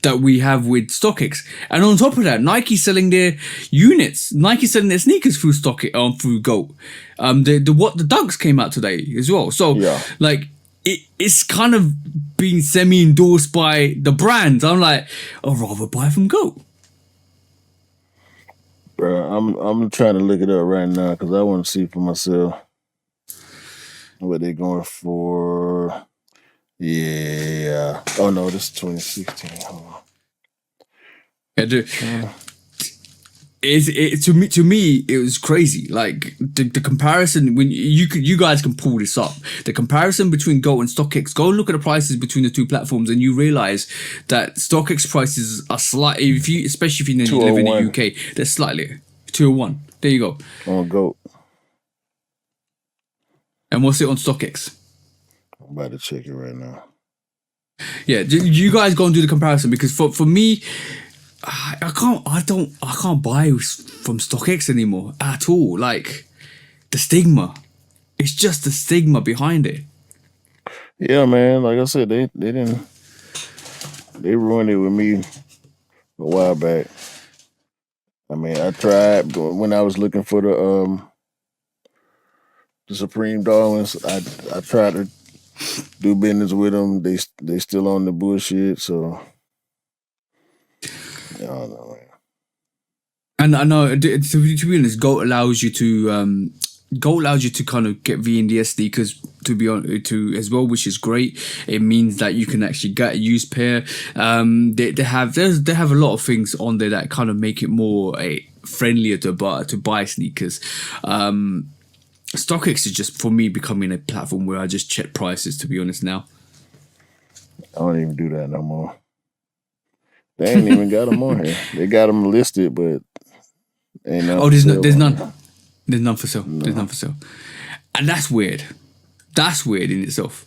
that we have with StockX. And on top of that, Nike's selling their units. Nike's selling their sneakers through StockX, through GOAT. The Dunks came out today as well. So like it's kind of being semi-endorsed by the brands. I'm like, I'd rather buy from GOAT. Bro, I'm trying to look it up right now because I want to see for myself what they're going for. Yeah. Oh no, this is 2016. Hold on. Yeah, to me it was crazy. Like the comparison, when you guys can pull this up, the comparison between GOAT and StockX. Go and look at the prices between the two platforms, and you realize that StockX prices are slightly, especially if you live in the UK, they're slightly 201. There you go. On GOAT. And what's it on StockX? I'm about to check it right now. Yeah, you guys go and do the comparison, because for me, I can't buy from StockX anymore at all. Like the stigma, it's just the stigma behind it. Yeah, man. Like I said, they ruined it with me a while back. I mean, I tried when I was looking for the Supreme Darwins. I tried to do business with them. They still on the bullshit. So I don't know, man. And I know, to be honest, GOAT allows you to kind of get VNDS sneakers to as well, which is great. It means that you can actually get a used pair. They have a lot of things on there that kind of make it more friendlier to buy sneakers. StockX is just, for me, becoming a platform where I just check prices, to be honest now. I don't even do that no more. They ain't even got them on here. They got them listed, but ain't none. Oh, there's none. There's none for sale. No. There's none for sale. And that's weird. That's weird in itself.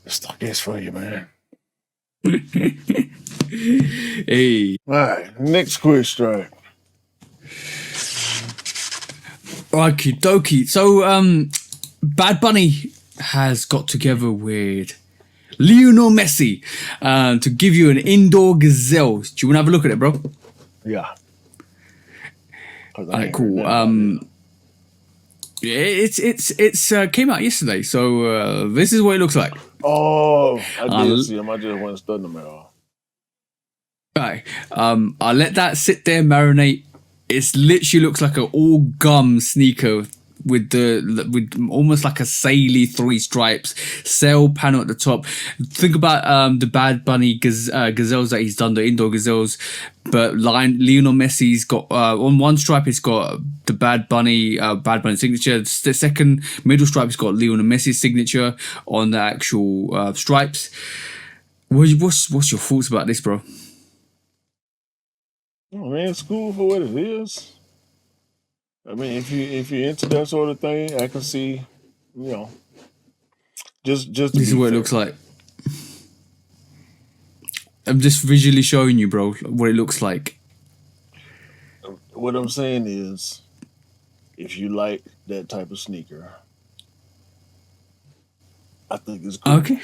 StockX for you, man. Hey. All right, next quiz strike. Okie dokie. So, Bad Bunny has got together with Lionel Messi to give you an indoor gazelle. Do you want to have a look at it, bro? Yeah. Alright, cool. It's came out yesterday, so this is what it looks like. Oh, I did see him. I just wasn't studying them at all. Alright, I'll let that sit there, marinate. It literally looks like an all gum sneaker with almost like a saily 3 stripes, sail panel at the top. Think about the Bad Bunny gazelles that he's done, the indoor gazelles. But Lionel Messi's got on one stripe, it's got the Bad Bunny signature. The second middle stripe, it's got Lionel Messi's signature on the actual stripes. What's your thoughts about this, bro? Oh, man, it's cool for what it is. I mean, if you're into that sort of thing, I can see, just this is what it looks like. I'm just visually showing you, bro, what it looks like. What I'm saying is, if you like that type of sneaker, I think it's cool. Okay.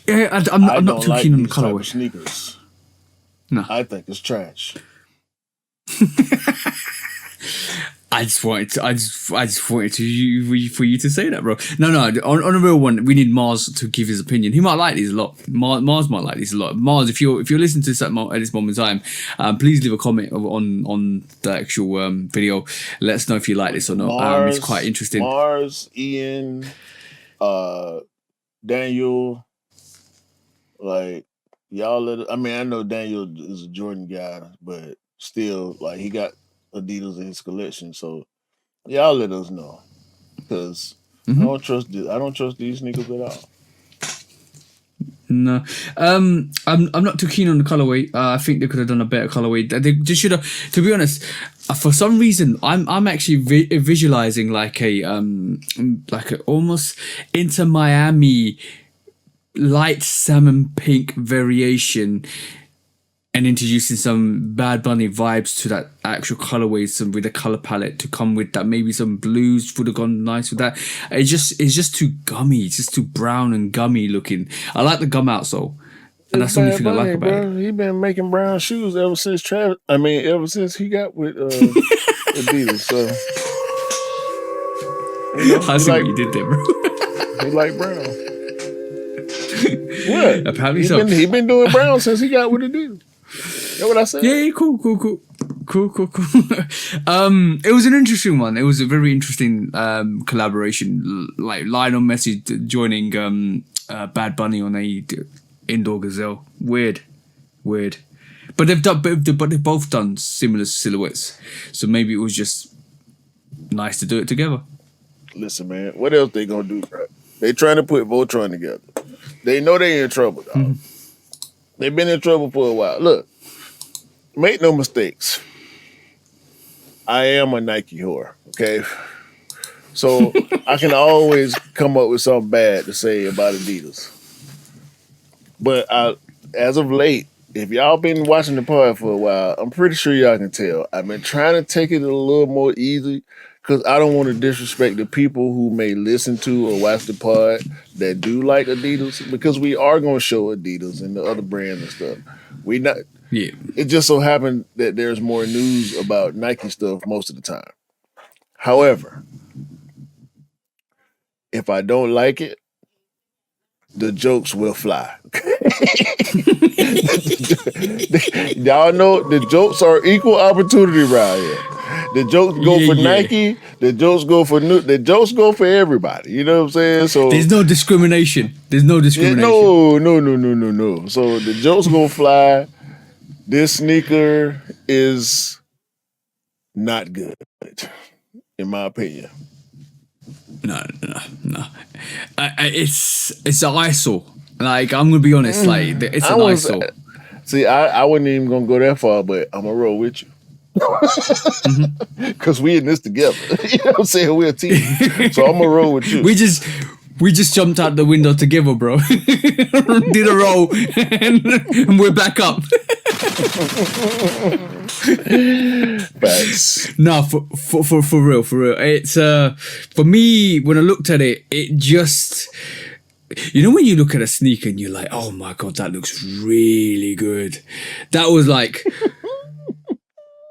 Yeah, I'm not too keen on the colorway. Sneakers. No, I think it's trash. I just wanted for you to say that, bro. No. On a real one, we need Mars to give his opinion. He might like these a lot. Mars might like these a lot. Mars, if you're listening to this at this moment in time, please leave a comment on the actual video. Let us know if you like this or not. Mars, it's quite interesting. Mars, Ian, Daniel, like y'all. I mean, I know Daniel is a Jordan guy, but still, like, he got Adidas in his collection, so y'all let us know, because I don't trust these sneakers at all. No, I'm not too keen on the colorway. I think they could have done a better colorway. They just should have. To be honest, for some reason, I'm actually visualizing like a almost Inter Miami light salmon pink variation and introducing some Bad Bunny vibes to that actual colorway, some with a color palette to come with that. Maybe some blues would have gone nice with that. It's just too gummy. It's just too brown and gummy looking. I like the gum outsole, and that's the only thing I like about it. He been making brown shoes ever since Travis. I mean, ever since he got with Adidas. So I see what you did there, bro. He like brown. What? Apparently so. He been doing brown since he got with Adidas. That's what I said. Yeah, cool. It was an interesting one. It was a very interesting collaboration. Like Lionel Messi joining Bad Bunny on a indoor gazelle. Weird. But they've both done similar silhouettes. So maybe it was just nice to do it together. Listen, man, what else they gonna do, bro? They trying to put Voltron together. They know they in trouble, dog. Mm-hmm. They've been in trouble for a while. Look, make no mistakes. I am a Nike whore, okay? So I can always come up with something bad to say about Adidas. But as of late, if y'all been watching the pod for a while, I'm pretty sure y'all can tell. I've been trying to take it a little more easy because I don't want to disrespect the people who may listen to or watch the pod that do like Adidas, because we are going to show Adidas and the other brands and stuff. We not. Yeah. It just so happened that there's more news about Nike stuff most of the time. However, if I don't like it, the jokes will fly. Y'all know the jokes are equal opportunity right here. The jokes go for Nike. The jokes go for the jokes go for everybody. You know what I'm saying? So there's no discrimination. No. So the jokes gonna fly. This sneaker is not good, in my opinion. No. It's an eyesore. Like, I'm gonna be honest. Like, it's an eyesore. See, I wasn't even gonna go that far, but I'm gonna roll with you. Because we in this together. You know what I'm saying? We're a team. So I'm gonna roll with you. We just jumped out the window together, bro. Did a roll and we're back up. Facts. No, for real. It's for me, when I looked at it, it just, you know, when you look at a sneaker and you're like, oh my god, that looks really good. That was like,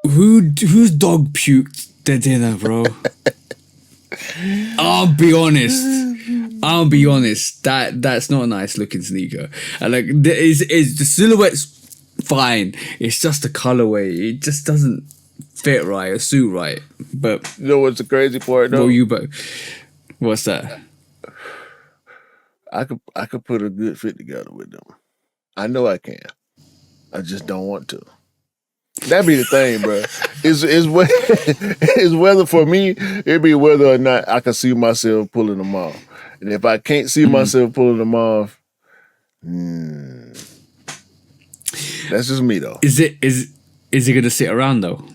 whose dog puked their dinner, bro? I'll be honest. That's not a nice looking sneaker. And like, is the silhouette's fine. It's just the colorway. It just doesn't fit right or suit right. But you know what's the crazy part though? What's that? I could put a good fit together with them. I know I can. I just don't want to. That'd be the thing, bro. Is whether for me, it'd be whether or not I can see myself pulling them off. And if I can't see myself pulling them off, that's just me though. Is it gonna sit around though?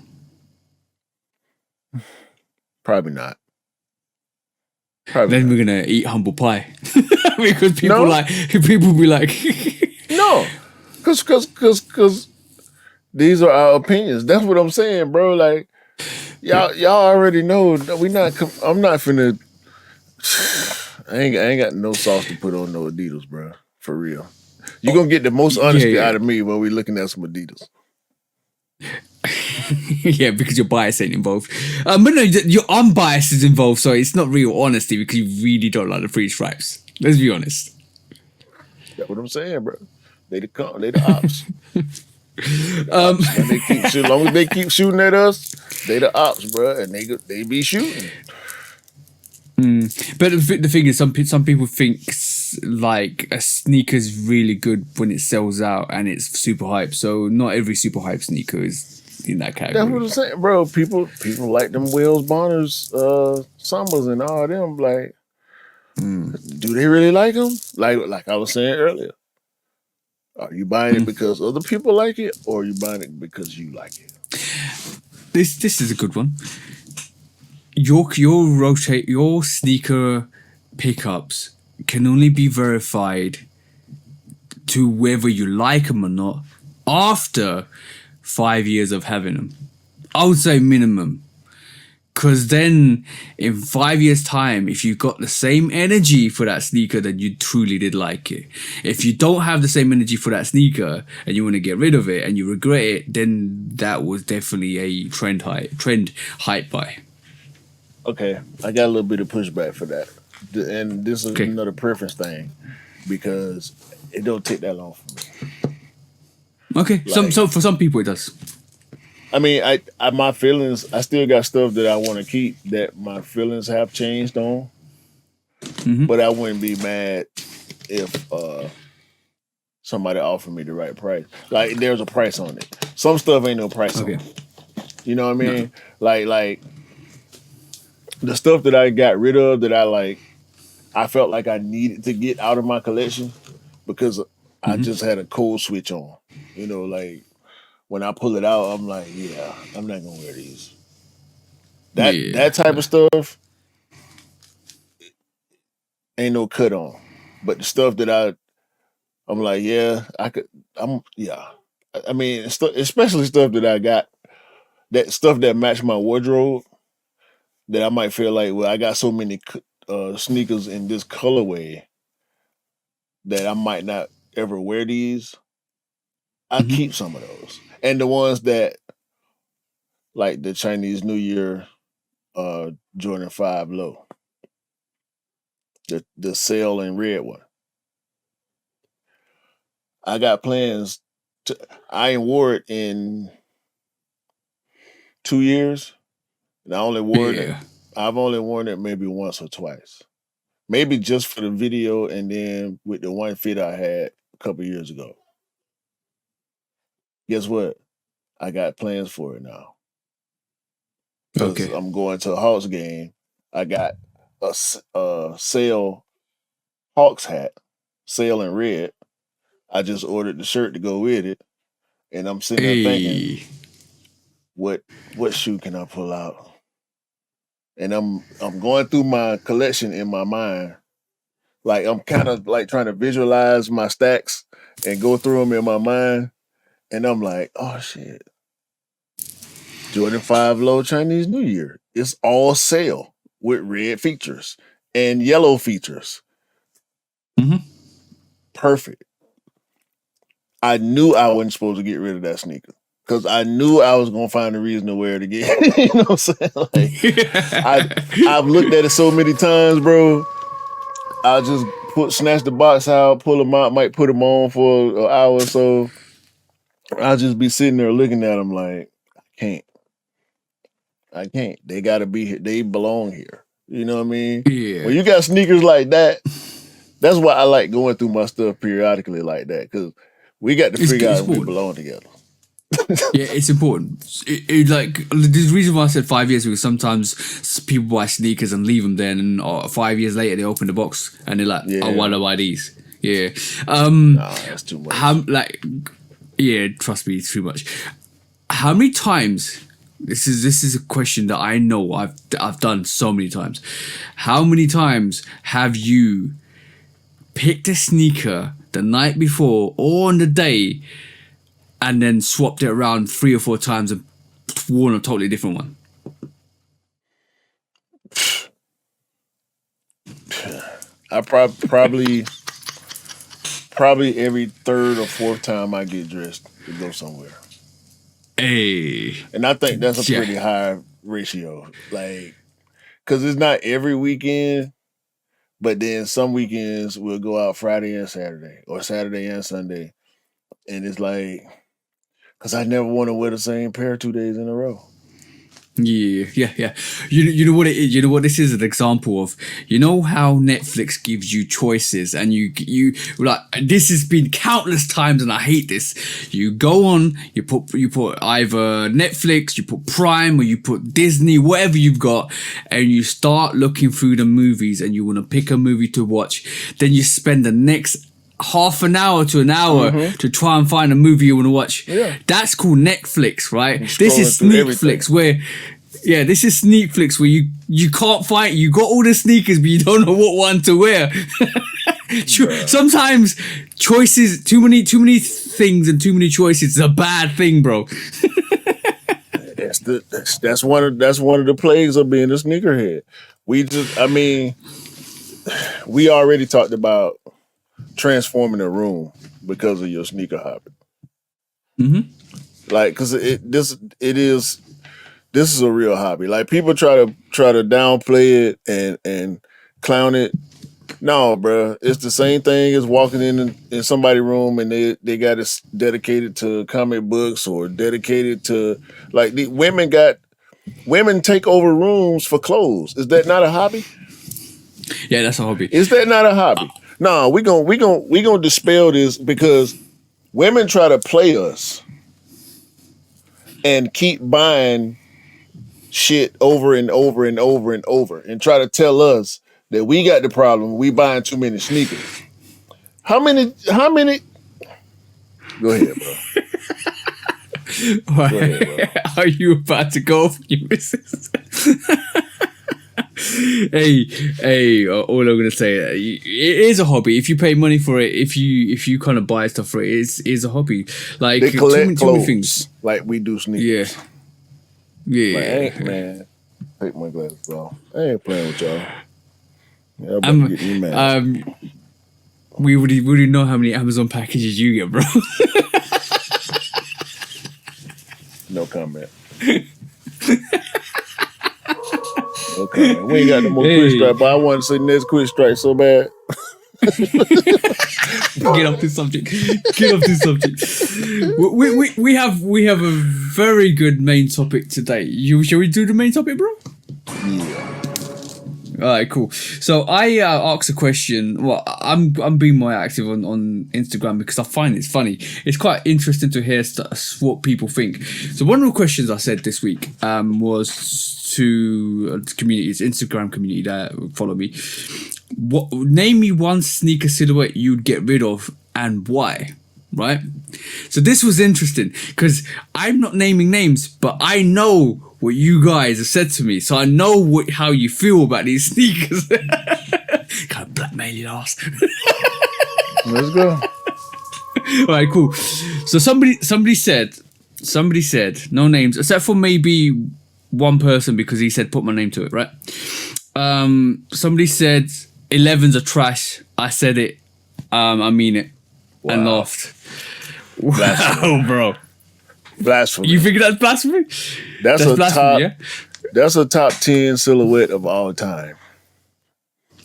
Probably not. Then we're gonna eat humble pie. Because people be like no. Cause these are our opinions. That's what I'm saying, bro. Like, y'all already know. I'm not finna. I ain't got no sauce to put on no Adidas, bro. For real. You're gonna get the most honesty out of me when we're looking at some Adidas. Yeah, because your bias ain't involved. But no, your unbiased is involved, so it's not real honesty because you really don't like the free stripes. Let's be honest. That's what I'm saying, bro. They the ops. As long as they keep shooting at us, they the ops, bro, and they be shooting. But the thing is, some people think like a sneaker's really good when it sells out and it's super hype. So not every super hype sneaker is in that category. That's what I'm saying, bro. People like them Wells Bonners, Sambas and all them. Like, do they really like them? Like I was saying earlier. Are you buying it because other people like it, or are you buying it because you like it? This is a good one. Your sneaker pickups can only be verified to whether you like them or not after 5 years of having them. I would say minimum. Because then in 5 years' time, if you got the same energy for that sneaker, then you truly did like it. If you don't have the same energy for that sneaker and you want to get rid of it and you regret it, then that was definitely a trend hype buy. Okay, I got a little bit of pushback for that. And this is another preference thing because it don't take that long for me. Okay, like, so for some people it does. I mean, I my feelings, I still got stuff that I want to keep that my feelings have changed on. Mm-hmm. But I wouldn't be mad if somebody offered me the right price. Like, there's a price on it. Some stuff ain't no price on it. You know what I mean? No. Like the stuff that I got rid of that I felt like I needed to get out of my collection because I just had a cold switch on. You know, like when I pull it out, I'm like, yeah, I'm not gonna wear these. That type of stuff ain't no cut on. But the stuff that I'm like, yeah, I mean, especially stuff that I got, that stuff that match my wardrobe, that I might feel like, well, I got so many sneakers in this colorway that I might not ever wear these. I keep some of those. And the ones that, like the Chinese New Year Jordan 5 Low, the sail and red one. I got plans I ain't wore it in 2 years. And I only wore it. I've only worn it maybe once or twice. Maybe just for the video and then with the one fit I had a couple years ago. Guess what? I got plans for it now. Because I'm going to a Hawks game. I got a sale Hawks hat, sale in red. I just ordered the shirt to go with it. And I'm sitting there thinking, what shoe can I pull out? And I'm going through my collection in my mind. Like, I'm kind of like trying to visualize my stacks and go through them in my mind. And I'm like, oh, shit. Jordan 5 Low Chinese New Year. It's all sale with red features and yellow features. Perfect. I knew I wasn't supposed to get rid of that sneaker because I knew I was going to find a reason to wear it again. You know what I'm saying? Like, I've looked at it so many times, bro. I'll just snatch the box out, pull them out, might put them on for an hour or so. I'll just be sitting there looking at them like, I can't. They got to be here. They belong here. You know what I mean? Yeah. When you got sneakers like that, that's why I like going through my stuff periodically like that, because we got to figure out if we belong together. Yeah, it's important. Like, the reason why I said 5 years, because sometimes people buy sneakers and leave them there, and 5 years later they open the box and they're like, "Oh, why do I buy these?" Yeah, nah, that's too much. Trust me, it's too much. How many times? This is a question that I know I've done so many times. How many times have you picked a sneaker the night before or on the day, and then swapped it around 3 or 4 times and worn a totally different one? I probably every third or fourth time I get dressed to go somewhere. Hey. And I think that's a pretty high ratio. Like, because it's not every weekend, but then some weekends we'll go out Friday and Saturday, or Saturday and Sunday. And it's like, because I never want to wear the same pair 2 days in a row. Yeah. You know what it is? You know what this is an example of? You know how Netflix gives you choices, and you like, this has been countless times, and I hate this. You go on, you put either Netflix, you put Prime, or you put Disney, whatever you've got, and you start looking through the movies, and you want to pick a movie to watch. Then you spend the next half an hour to an hour to try and find a movie you want to watch. Yeah. That's called Netflix, right? This is Sneakflix, where this is Sneakflix, where you can't find, you got all the sneakers but you don't know what one to wear. Sometimes choices, too many things and too many choices is a bad thing, bro. That's one of the plagues of being a sneakerhead. We already talked about transforming a room because of your sneaker hobby. Like, because this is a real hobby. Like, people try to downplay it and clown it. No, bro, it's the same thing as walking in somebody's room and they got it dedicated to comic books or dedicated to, like, the women take over rooms for clothes. Is that not a hobby? Yeah, that's a hobby. Is that not a hobby? No, we gonna dispel this, because women try to play us and keep buying shit over and over and over and over and try to tell us that we got the problem. We buying too many sneakers. How many? Go ahead, bro. Go ahead, bro. Are you about to go for your missus? Hey, all I'm gonna say, it is a hobby. If you pay money for it, if you kind of buy stuff for it, it is a hobby. Like, they collect clothes, things like we do sneakers. Yeah. Man, take my glasses, bro. I ain't playing with y'all. Everybody get me mad. We would know how many Amazon packages you get, bro. No comment. Okay, we ain't got no more quick strike, but I want to say next quick strike so bad. Get off this subject. We have a very good main topic today. Shall we do the main topic, bro? Yeah. All right, cool. So I asked a question. Well, I'm being more active on Instagram because I find it's funny. It's quite interesting to hear what people think. So one of the questions I said this week was to the communities, Instagram community that follow me. Name me one sneaker silhouette you'd get rid of and why. Right? So this was interesting because I'm not naming names, but I know what you guys have said to me, so I know how you feel about these sneakers. Kind of blackmail your ass. Let's go. All right, cool. So somebody said, no names, except for maybe one person because he said put my name to it, right? Somebody said 11s are trash. I said it. I mean it. Wow. And laughed. Wow, bro. Blasphemy. You think that's blasphemy? That's a blasphemy, yeah? That's a top 10 silhouette of all time.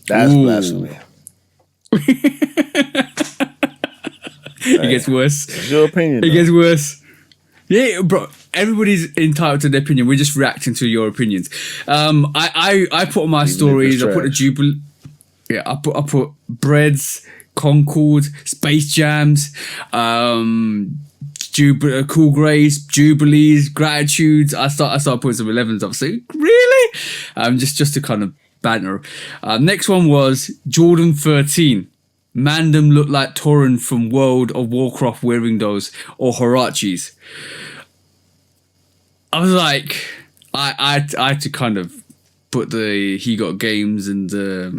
That's blasphemy. It gets worse. It's your opinion. It gets worse. Yeah, bro. Everybody's entitled to their opinion. We're just reacting to your opinions. I put on my stories. I put a Jubilee. Yeah, I put Breads, Concord, Space Jams, Cool Grays, Jubilees, Gratitudes. I started putting some 11s up. So really, just to kind of banter. Next one was Jordan 13. Man, them look like Torin from World of Warcraft wearing those, or Hirachis. I was like, I had to kind of put the He Got Games and a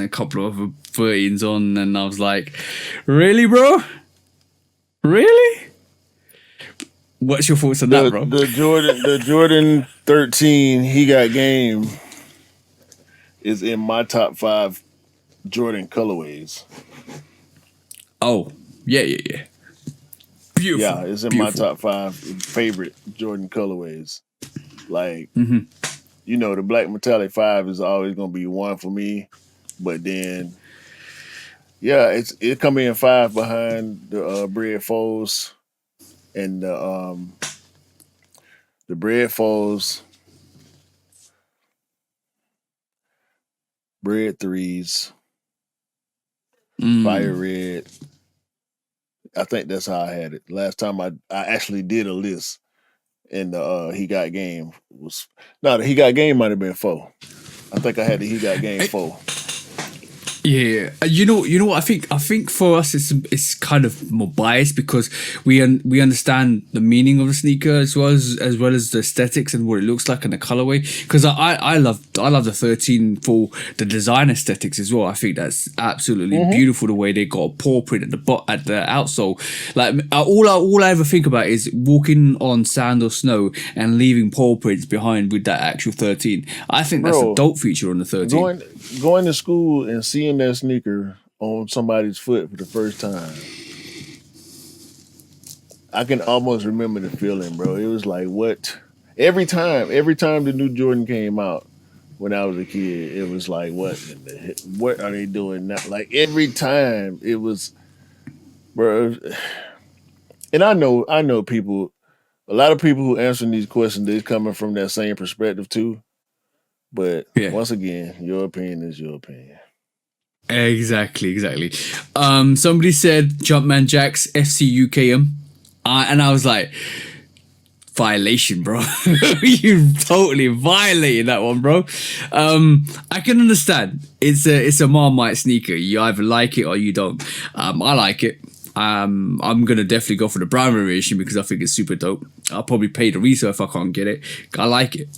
couple of other 13s on, and I was like, really, bro? Really? What's your thoughts on that, bro? The Jordan 13 He Got Game is in my top 5 Jordan colorways. Oh, yeah. Beautiful. Yeah, it's in my top 5 favorite Jordan colorways. Like, you know, the Black Metallic 5 is always going to be one for me. But then, yeah, it come in 5 behind the Bread Foes and the Bread Foes, Bread 3s, Fire Red. I think that's how I had it. Last time I actually did a list, and the He Got Game the He Got Game might have been 4. I think I had the He Got Game 4. Yeah, you know what I think. I think for us, it's kind of more biased because we understand the meaning of the sneaker as well as the aesthetics and what it looks like and the colorway. Because I love the 13 for the design aesthetics as well. I think that's absolutely beautiful the way they got a paw print at the outsole. Like all I ever think about is walking on sand or snow and leaving paw prints behind with that actual 13. I think that's a dope feature on the 13. Going to school and seeing that sneaker on somebody's foot for the first time, I can almost remember the feeling, bro. It was like, what? Every time the new Jordan came out when I was a kid, it was like, what are they doing now? Like every time it was, bro. And I know people, a lot of people who answering these questions, they're coming from that same perspective too. But once again, your opinion is your opinion. Exactly. Somebody said Jumpman Jacks FC UKM, and I was like, violation, bro. You totally violated that one, bro. I can understand. It's a Marmite sneaker. You either like it or you don't. I like it. I'm gonna definitely go for the brown variation because I think it's super dope. I'll probably pay the resale if I can't get it. I like it.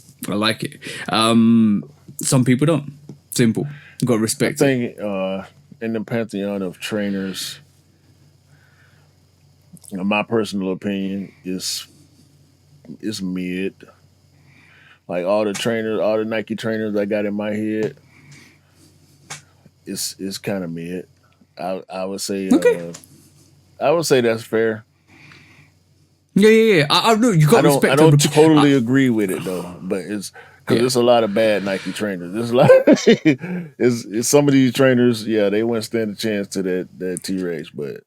Some people don't. Simple. Got respect. I think in the pantheon of trainers, my personal opinion is mid. Like all the Nike trainers I got in my head, it's kind of mid. I would say okay. I would say that's fair. Yeah. I know you got respect. I don't totally agree with it though, but it's because there's a lot of bad Nike trainers. There's a lot. It's some of these trainers, they wouldn't stand a chance to that T-Rex. But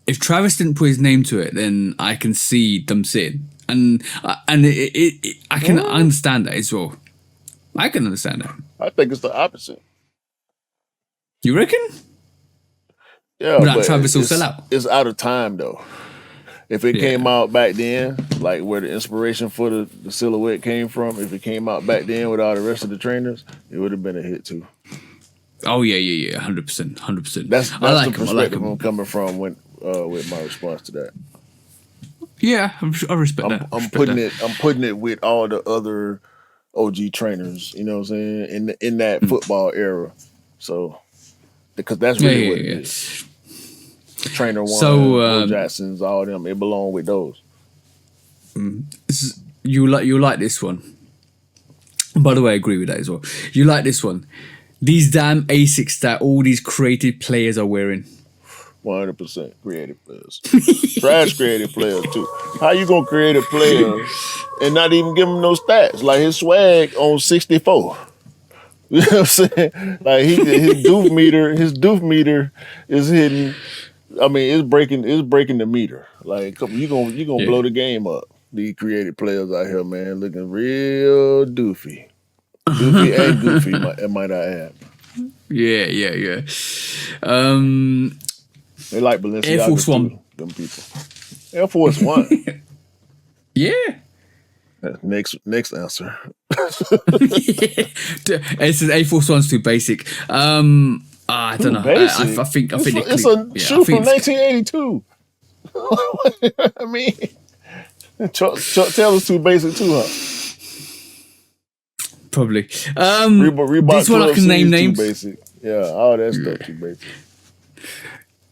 if Travis didn't put his name to it, then I can see them saying, and I can understand that as well. I can understand that. I think it's the opposite. You reckon? Yeah, but Travis will sell out. It's out of time though. If it came out back then, like where the inspiration for the silhouette came from, if it came out back then with all the rest of the trainers, it would have been a hit too. Oh yeah, 100%. That's the perspective I'm coming from with my response to that. Yeah, I respect that. I'm putting it with all the other OG trainers. You know what I'm saying? In that football era, so because that's really what it is. Trainer One, Will Jacksons, all them, it belong with those. You like this one. By the way, I agree with that as well. You like this one. These damn Asics that all these creative players are wearing. 100% creative players. Trash creative players too. How you gonna create a player and not even give him no stats? Like his swag on 64. You know what I'm saying? Like his doof meter is hitting. I mean, it's breaking the meter. Like you gonna blow the game up. These creative players out here, man, looking real doofy and goofy. Might I add? Yeah. They like Balenciaga Air Force One. Too, them people. Air Force One. Yeah. Next answer. It says Air Force One's too basic. I don't know. I think it's a shoe from 1982. I mean, Chuck Taylor's too basic too, huh? Probably. Reebok this one I can name names. Too basic. Yeah, all that stuff too basic.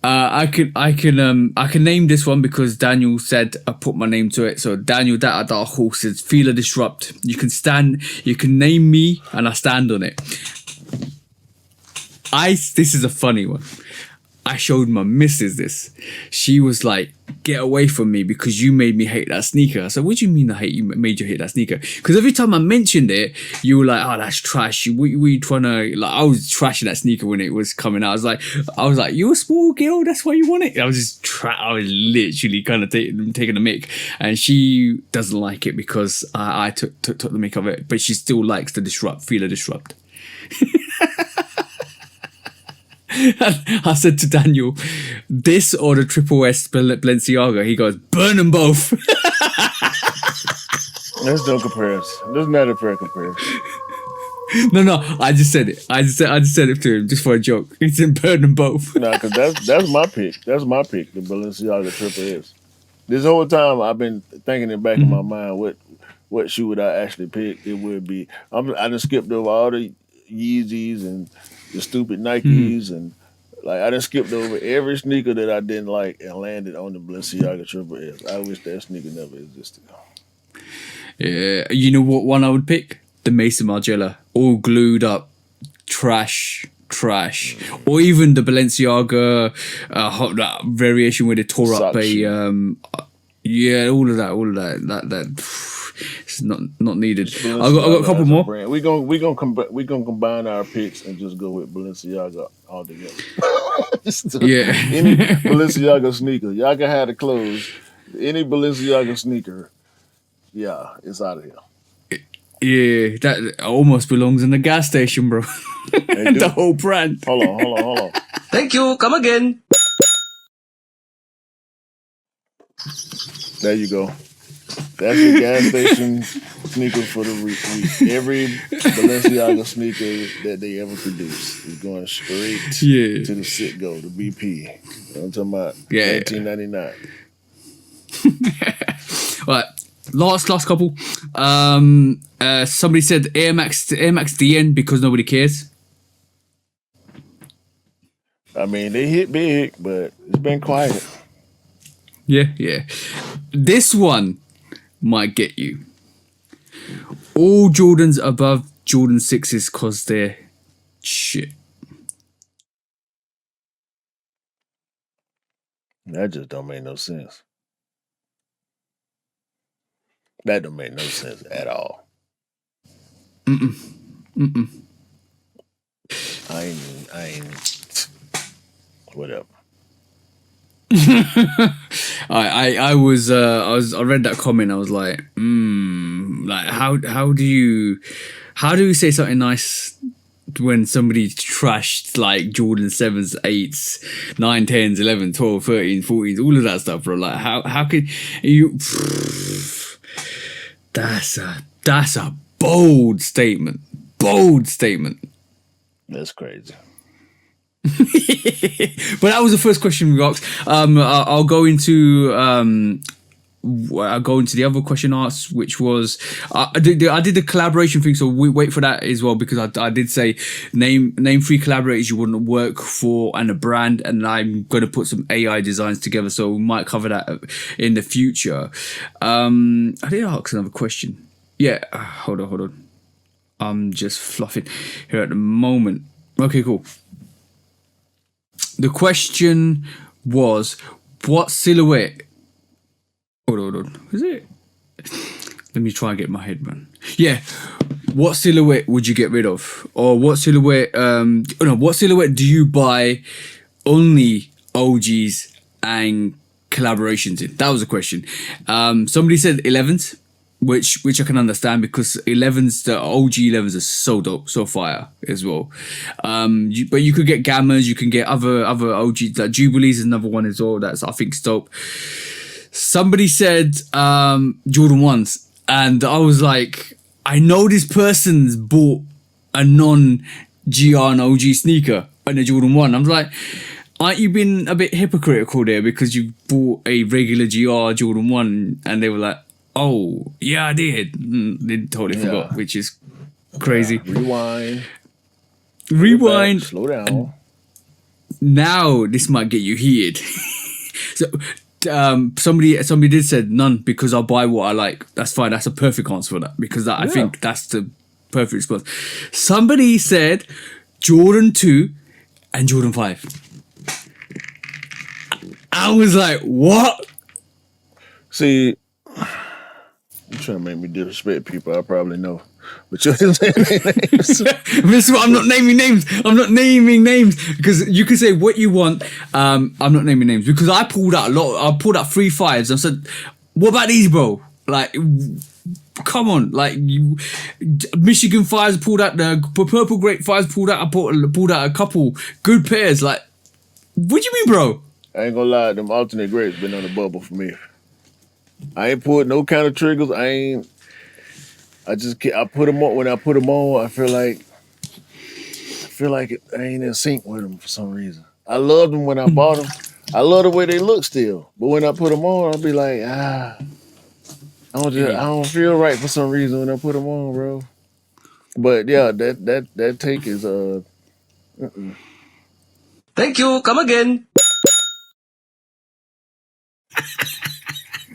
I can name this one because Daniel said I put my name to it. So Daniel, that Dark Horse says Feel a Disrupt. You can name me and I stand on it. This is a funny one. I showed my missus this. She was like, "Get away from me because you made me hate that sneaker." I said, "What do you mean made you hate that sneaker?" Because every time I mentioned it, you were like, "Oh, that's trash." We trying to like, I was trashing that sneaker when it was coming out. I was like, "You're a small girl, that's why you want it." I was literally kind of taking the mick, and she doesn't like it because I took the mick of it, but she still likes the Feel a Disrupt. I said to Daniel, this or the Triple S Balenciaga. He goes, burn them both. There's no comparison. There's not a fair comparison. No. I just said it. I just said it to him just for a joke. He said burn them both. Nah, because that's my pick. That's my pick. The Balenciaga Triple S. This whole time I've been thinking in the back of my mind what shoe would I actually pick? It would be I just skipped over all the Yeezys and the stupid Nikes and like I just skipped over every sneaker that I didn't like and landed on the Balenciaga Triple S. I wish that sneaker never existed. Yeah, you know what one I would pick? The Mason Margiela, all glued up, trash. Or even the Balenciaga that variation where they tore up a all of that it's not needed. I got a couple more. We gonna combine our picks and just go with Balenciaga all together. Any Balenciaga sneaker, y'all can have the clothes. Any Balenciaga sneaker, yeah, it's out of here. Yeah, that almost belongs in the gas station, bro. The whole brand. Hold on. Thank you. Come again. There you go. That's your gas station sneaker for the week. Every Balenciaga sneaker that they ever produced is going straight to the Citgo, the BP. I'm talking about 1999. Right. Last couple. Somebody said Air Max DN because nobody cares. I mean, they hit big, but it's been quiet. Yeah. This one might get you. All Jordans above Jordan 6s cause they're shit. That just don't make no sense. That don't make no sense at all. I ain't whatever. I read that comment. I was like, like how do you say something nice when somebody trashed like Jordan 7s, 8s, 9, 10s, 11, 12, 13, 14s, all of that stuff, bro? Like how could you? That's a bold statement. That's crazy. But that was the first question we asked. I'll go into the other question asked, which was I did the collaboration thing. So we wait for that as well, because I did say name 3 collaborators you wouldn't work for and a brand, and I'm going to put some AI designs together. So we might cover that in the future. I did ask another question. Yeah, hold on. I'm just fluffing here at the moment. Okay, cool. The question was, what silhouette? Hold on. Is it? Let me try and get my head, man. Yeah. What silhouette would you get rid of? Or what silhouette? What silhouette do you buy only OGs and collaborations in? That was the question. Somebody said 11s. Which I can understand, because 11s, the OG 11s are so dope, so fire as well. But you could get Gammas, you can get other OGs, like Jubilees is another one as well. That's, I think, dope. Somebody said Jordan 1s, and I was like, I know this person's bought a non-GR and OG sneaker and a Jordan 1. I'm like, aren't you being a bit hypocritical there because you bought a regular GR Jordan 1? And they were like, oh, yeah, I did. They totally forgot, which is crazy. Rewind. Slow down. Now this might get you heated. So somebody did said none because I'll buy what I like. That's fine. That's a perfect answer for that, because I think that's the perfect response. Somebody said Jordan 2 and Jordan 5. I was like, what? See, you're trying to make me disrespect people I probably know. But you're saying names. I'm not naming names. Because you can say what you want. I'm not naming names because I pulled out 3 5s. I said, what about these, bro? Like, come on. Like, Michigan 5s pulled out, the purple grape 5s pulled out. I pulled out a couple good pairs. Like, what do you mean, bro? I ain't gonna lie, them alternate grapes been on the bubble for me. I ain't pulled no kind of triggers. I put them on. When I put them on, I feel like I ain't in sync with them for some reason. I loved them when I bought them. I love the way they look still, but when I put them on, I'll be like, I don't feel right for some reason when I put them on, bro. But yeah, that take is Thank you. Come again.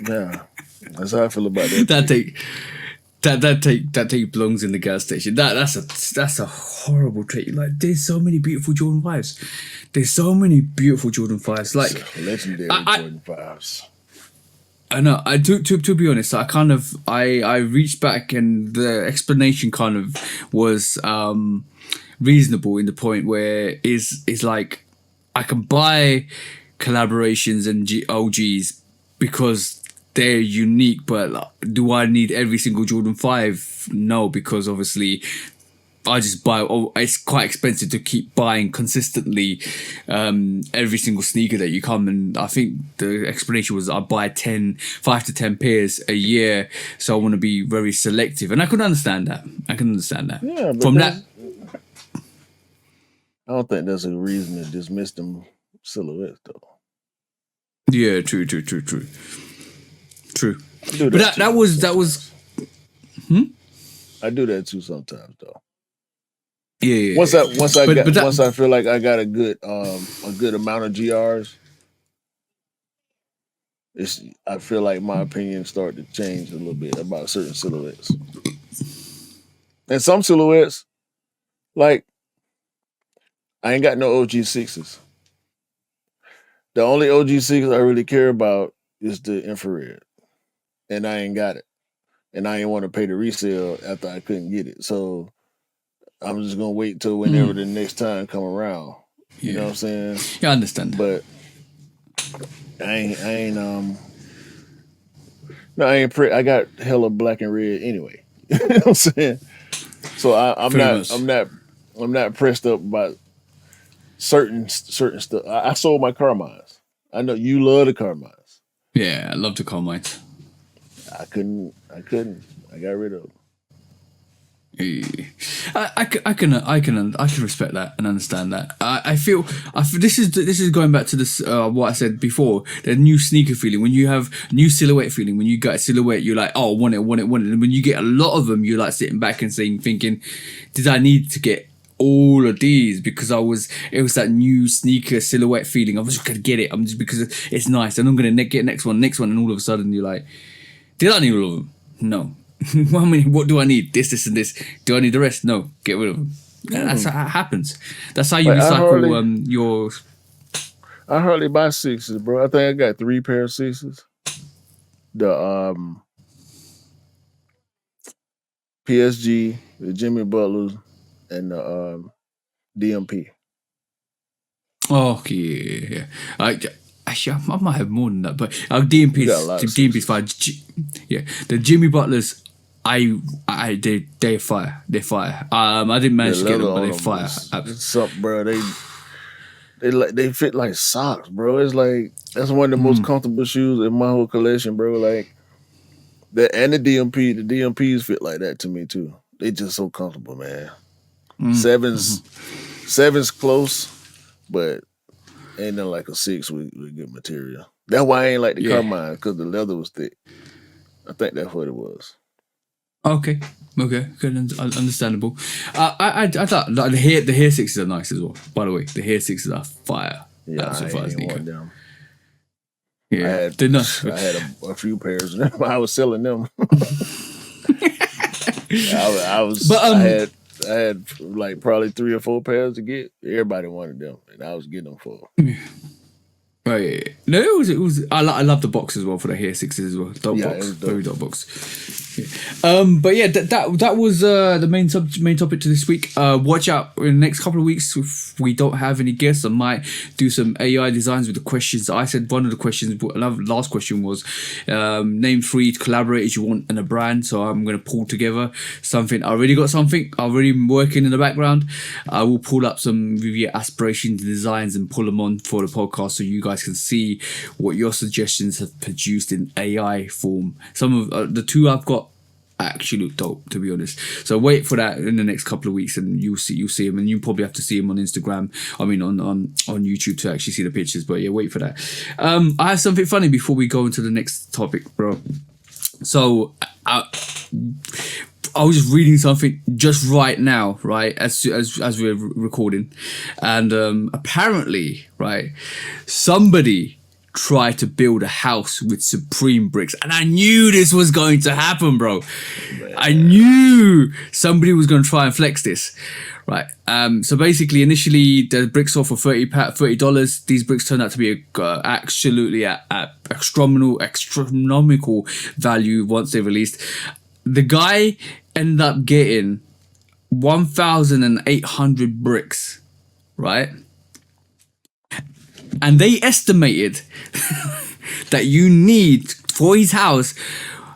Yeah, that's how I feel about that. That take belongs in the gas station. That's a horrible take. Like, there's so many beautiful Jordan 5s. There's so many beautiful Jordan 5s. Like, legendary Jordan 5s. I know. To be honest, I reached back and the explanation kind of was reasonable in the point where is like I can buy collaborations and OGs because they're unique, but do I need every single Jordan 5? No, because obviously I just buy. It's quite expensive to keep buying consistently every single sneaker that you come. And I think the explanation was I buy 5 to 10 pairs a year, so I want to be very selective. And I can understand that. Yeah, but from that. I don't think that's a reason to dismiss them silhouettes, though. Yeah, true. But that was. I do that too sometimes, though. Yeah. Once I feel like I got a good amount of GRs, I feel like my opinion start to change a little bit about certain silhouettes. And some silhouettes, like I ain't got no OG 6s. The only OG 6s I really care about is the infrared. And I ain't got it. And I ain't want to pay the resale after I couldn't get it. So I'm just gonna wait till whenever the next time come around. You know what I'm saying? Yeah, I understand. But I I got hella black and red anyway. You know what I'm saying? So I'm not pressed up about certain stuff. I sold my Carmines. I know you love the Carmines. Yeah, I love the Carmines. I couldn't. I got rid of them. I can respect that and understand that. I feel this is going back to this what I said before, the new sneaker feeling. When you have new silhouette feeling, when you get a silhouette, you're like, oh, want it. And when you get a lot of them, you're like sitting back and thinking, did I need to get all of these because it was that new sneaker silhouette feeling. I was just gonna get it. I'm just because it's nice, and I'm gonna get next one, and all of a sudden you're like, did I need all of them? No. What do I need? This, and this. Do I need the rest? No. Get rid of them. That's how it happens. That's how you recycle your. I hardly buy 6s, bro. I think I got 3 pair of 6s. The PSG, the Jimmy Butler, and the DMP. Oh yeah. Actually, I might have more than that, but DMP's fine. Yeah, the Jimmy Butlers. They're fire. They're fire. I didn't manage to get them, but they're fire. Something, bro. They fit like socks, bro. It's like that's one of the most comfortable shoes in my whole collection, bro. Like that, and the DMPs fit like that to me too. They just so comfortable, man. Sevens close, but ain't nothing like a 6 with good material. That's why I ain't like the Carmine, because the leather was thick. I think that's what it was. Okay, good, understandable. I thought like, the hair 6s are nice as well. By the way, the hair 6s are fire. Yeah, I ain't want them. Yeah, they're nice. I had a few pairs of them. I was selling them. I had like probably 3 or 4 pairs to get. Everybody wanted them, and I was getting them for. Oh yeah. No, it was. I love the box as well for the hair 6s as well. Dot box, very dot box. Yeah. But yeah, that was the main topic to this week. Watch out in the next couple of weeks if we don't have any guests. I might do some AI designs with the questions. I said one of the questions. Last question was name 3 collaborators you want in a brand. So I'm going to pull together something. I already got something. I'm already working in the background. I will pull up some of your aspirations and designs and pull them on for the podcast so you guys can see what your suggestions have produced in AI form. Some of the 2 I've got actually look dope, to be honest. So wait for that in the next couple of weeks, and you'll see him, and you probably have to see him on Instagram. I mean, on YouTube to actually see the pictures. But yeah, wait for that. I have something funny before we go into the next topic, bro. So I was just reading something just right now, right, as we're recording, and apparently, right, somebody tried to build a house with Supreme bricks, and I knew this was going to happen, bro. I knew somebody was going to try and flex this, right? So basically, initially the bricks sold for $30. These bricks turned out to be absolutely at astronomical value once they released. The guy ended up getting 1,800 bricks, right? And they estimated that you need, for his house,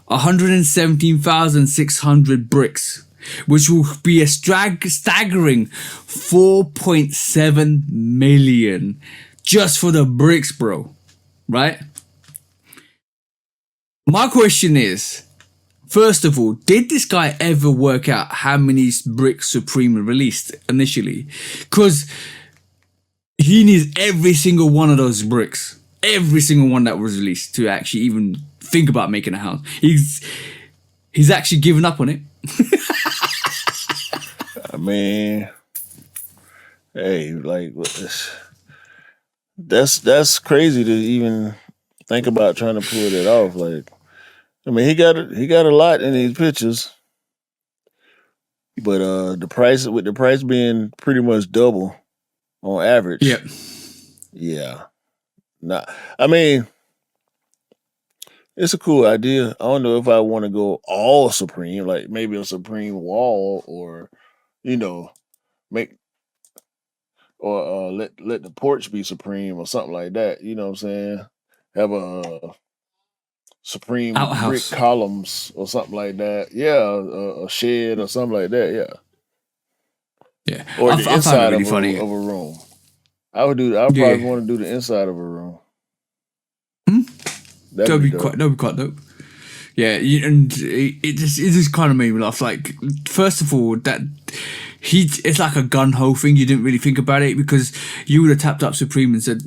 117,600 bricks, which will be a staggering 4.7 million just for the bricks, bro. Right? My question is, first of all, did this guy ever work out how many bricks Supreme released initially? Because he needs every single one of those bricks, every single one that was released, to actually even think about making a house. He's actually given up on it. I mean, hey, like, that's crazy to even think about trying to pull that off. Like, I mean, he got a lot in these pictures, but the price being pretty much double on average. Yep. Yeah. I mean, it's a cool idea. I don't know if I want to go all Supreme, like maybe a Supreme wall, or make or let the porch be Supreme or something like that. You know what I'm saying? Have a Supreme outhouse, brick columns or something like that. Yeah, a shed or something like that. Yeah. Yeah. Or the inside of a room. I would probably want to do the inside of a room. That'd be quite dope. Yeah, and it just kind of made me laugh. Like, first of all, it's like a gun ho thing. You didn't really think about it, because you would have tapped up Supreme and said,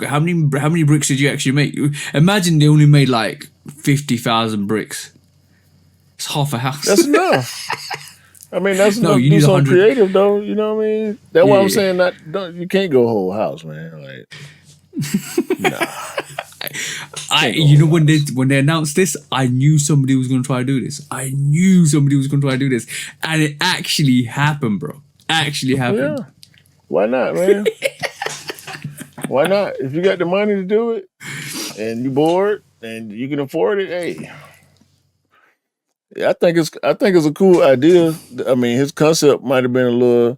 how many bricks did you actually make? Imagine they only made like 50,000 bricks. It's half a house. That's enough. I mean, that's enough to do something creative, though. You know what I mean? That's why I'm saying you can't go whole house, man. Like, nah. When they announced this, I knew somebody was going to try to do this. And it actually happened, bro. Actually happened. Yeah. Why not, man? Why not? If you got the money to do it and you bored and you can afford it, hey. I think it's a cool idea. I mean, his concept might have been a little,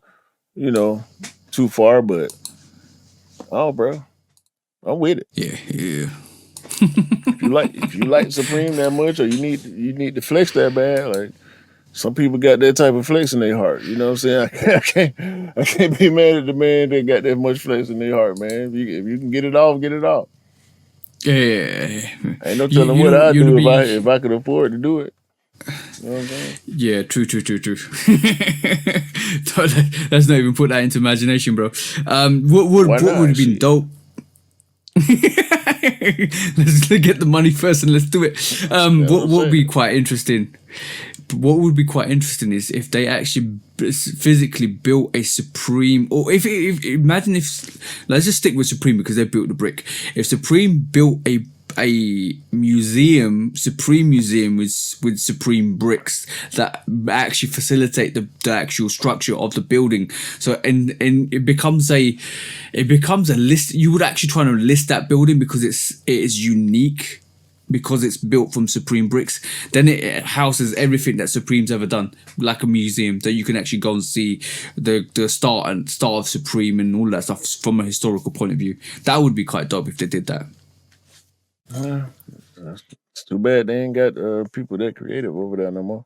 too far, but bro, I'm with it. Yeah. If you like Supreme that much, or you need to flex that bad, like, some people got that type of flex in their heart. You know what I'm saying? I can't be mad at the man that got that much flex in their heart, man. If you can get it off, get it off. Yeah. Ain't no telling what I'd do if I could afford to do it. You know what I'm saying? Yeah, true. Let's not even put that into imagination, bro. What would have been dope? Let's get the money first and let's do it. What would be quite interesting? What would be quite interesting is if they actually physically built a Supreme, or if imagine if, let's just stick with Supreme because they built the brick. If Supreme built a Supreme museum with Supreme bricks that actually facilitate the actual structure of the building. So and it becomes a list. You would actually try to list that building because it is unique, because it's built from Supreme bricks. Then it houses everything that Supreme's ever done, like a museum that you can actually go and see the start of Supreme and all that stuff from a historical point of view. That would be quite dope if they did that. It's too bad they ain't got people that creative over there no more.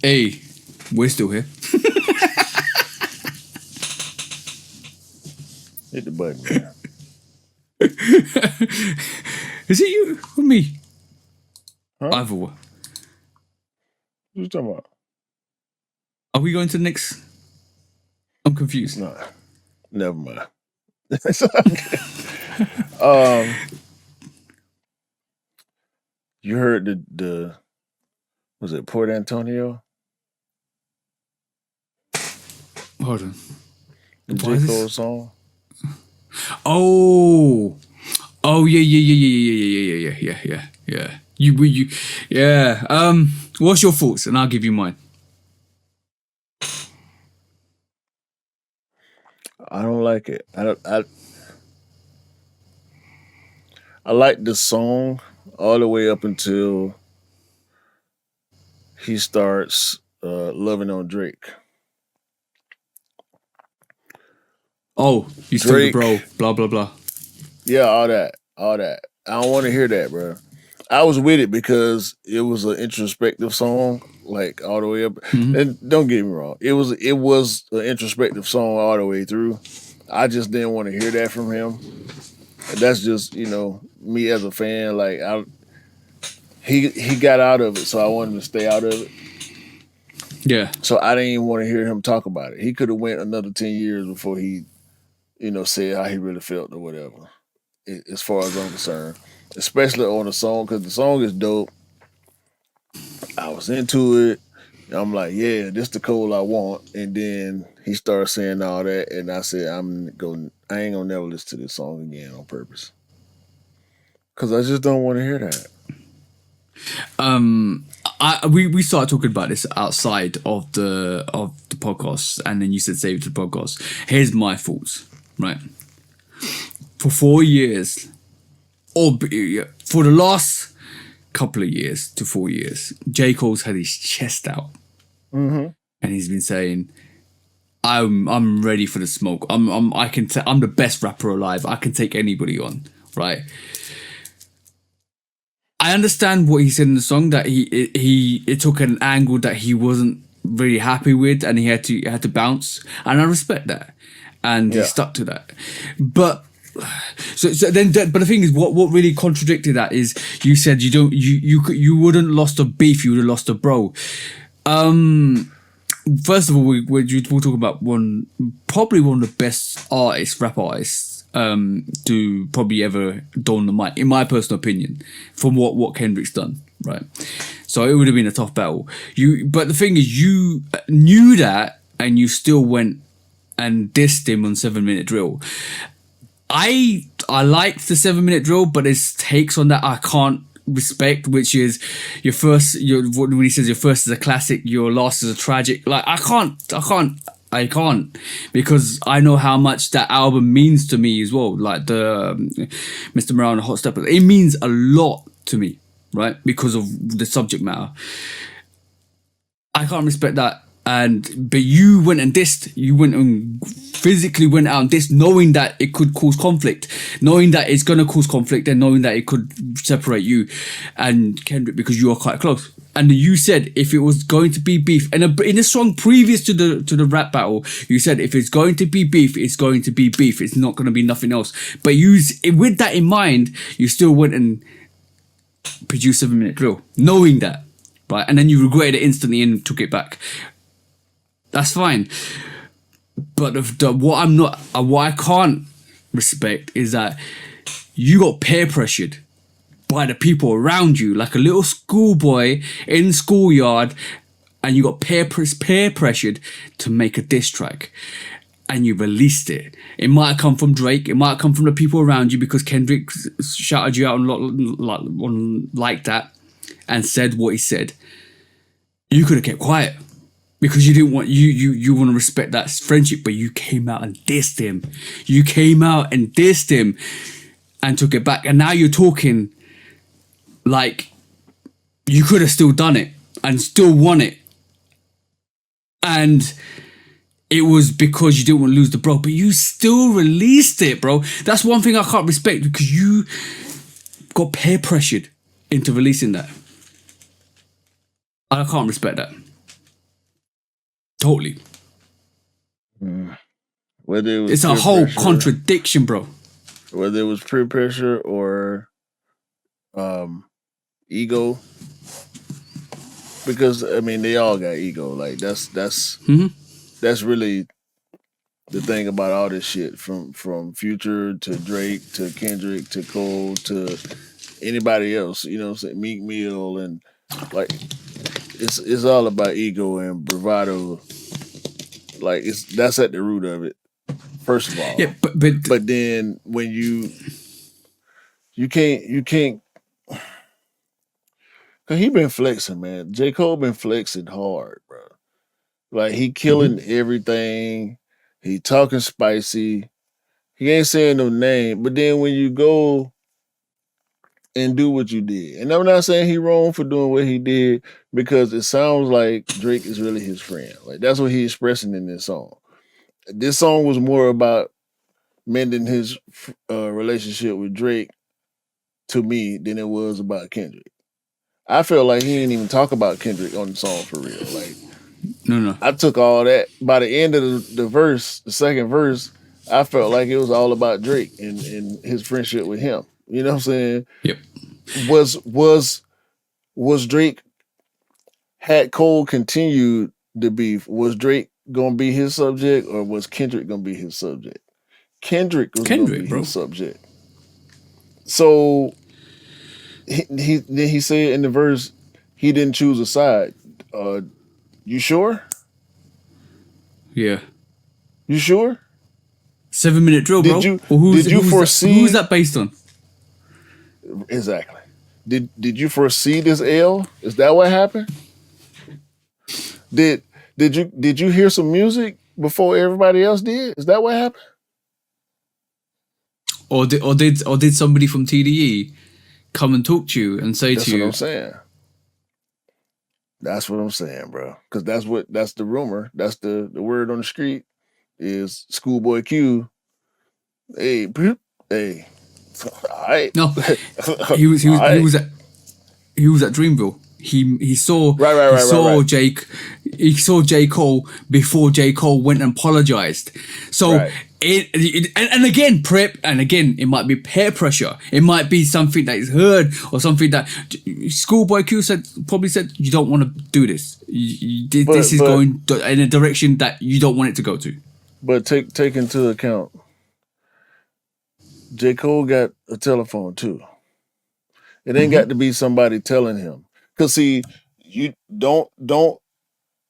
Hey, we're still here. Hit the button, man. Is it you or me? Huh? Either one. What you talking about? Are we going to the next? I'm confused. No, never mind. You heard the was it Port Antonio? Hold on. The J. Cole song? Oh, yeah. Yeah. What's your thoughts? And I'll give you mine. I don't like it. I like the song all the way up until he starts loving on Drake. Oh, you still the bro, blah, blah, blah. Yeah, all that. I don't want to hear that, bro. I was with it because it was an introspective song, like all the way up. Mm-hmm. And don't get me wrong, it was an introspective song all the way through. I just didn't want to hear that from him. And that's just, me as a fan. Like he got out of it, so I wanted to stay out of it. Yeah. So I didn't even want to hear him talk about it. He could have went another 10 years before he, said how he really felt or whatever. As far as I'm concerned, especially on the song, because the song is dope. I was into it. I'm like, yeah, this the Cole I want. And then he started saying all that, and I said, I ain't gonna never listen to this song again on purpose, because I just don't want to hear that. We started talking about this outside of the podcast, and then you said save it to the podcast. Here's my thoughts, right? For 4 years, or for the last couple of years to 4 years, J. Cole's had his chest out, and he's been saying, "I'm ready for the smoke. I'm the best rapper alive. I can take anybody on." Right? I understand what he said in the song, that it took an angle that he wasn't really happy with, and he had to bounce, and I respect that, and he stuck to that. But but the thing is, what really contradicted that is you said you wouldn't lost a beef, you would have lost a bro. First of all, we'll talk about probably one of the best rap artists to probably ever dawn the mic, in my personal opinion, from what Kendrick's done, right? So it would have been a tough battle. But the thing is, you knew that, and you still went and dissed him on 7 Minute Drill. I liked the 7 Minute Drill, but there's takes on that I can't respect, which is when he says your first is a classic, your last is a tragic. Like I can't, because I know how much that album means to me as well. Like the Mr. Morale and the Hot Stepper, it means a lot to me, right? Because of the subject matter. I can't respect that. But you went and dissed. You went and physically went out and dissed, knowing that it could cause conflict, knowing that it's gonna cause conflict, and knowing that it could separate you and Kendrick, because you are quite close. And you said if it was going to be beef, and in a song previous to the rap battle, you said if it's going to be beef, it's going to be beef. It's not going to be nothing else. But with that in mind, you still went and produced 7 Minute Drill, knowing that, right? And then you regretted it instantly and took it back. That's fine. But what I can't respect is that you got peer pressured by the people around you, like a little schoolboy in the schoolyard, and you got peer pressured to make a diss track, and you released it. It might have come from Drake, it might have come from the people around you, because Kendrick shouted you out like that and said what he said. You could have kept quiet, because you didn't want you want to respect that friendship, but you came out and dissed him. You came out and dissed him and took it back, and now you're talking like you could have still done it and still won it, and it was because you didn't want to lose the bro, but you still released it, bro. That's one thing I can't respect, because you got peer pressured into releasing that. I can't respect that. Totally. Whether it's a whole contradiction, bro. Whether it was peer pressure or ego, because I mean they all got ego. Like that's really the thing about all this shit from Future to Drake to Kendrick to Cole to anybody else. You know what I'm saying? Meek Mill and like it's all about ego and bravado. Like that's at the root of it. First of all, Yeah, but then when you can't. Cause he been flexing, man. J. Cole been flexing hard, bro. Like he killing everything. He talking spicy. He ain't saying no name. But then when you go and do what you did, and I'm not saying he wrong for doing what he did, because it sounds like Drake is really his friend. Like that's what he's expressing in this song. This song was more about mending his relationship with Drake to me than it was about Kendrick. I felt like he didn't even talk about Kendrick on the song for real. Like, no. I took all that. By the end of the verse, the second verse, I felt like it was all about Drake and his friendship with him. You know what I'm saying? Yep. Was Drake, had Cole continued the beef, was Drake gonna be his subject or was Kendrick gonna be his subject? Kendrick was gonna be his subject. So he said in the verse he didn't choose a side. You sure? Yeah. You sure? 7-minute drill, bro. Did you foresee? Who's that based on? Exactly. Did you foresee this L? Is that what happened? Did you hear some music before everybody else did? Is that what happened? Or did somebody from TDE come and talk to you and say to you? That's what I'm saying. That's what I'm saying, bro. Because that's the rumor. That's the word on the street is Schoolboy Q. Hey, hey. All right. No, he was at Dreamville. He saw Jake. He saw J. Cole before J. Cole went and apologized. So and again, it might be peer pressure. It might be something that is heard or something that Schoolboy Q probably said you don't want to do this. This is going in a direction that you don't want it to go to. But take into account, J. Cole got a telephone too. It ain't got to be somebody telling him. Cause see, you don't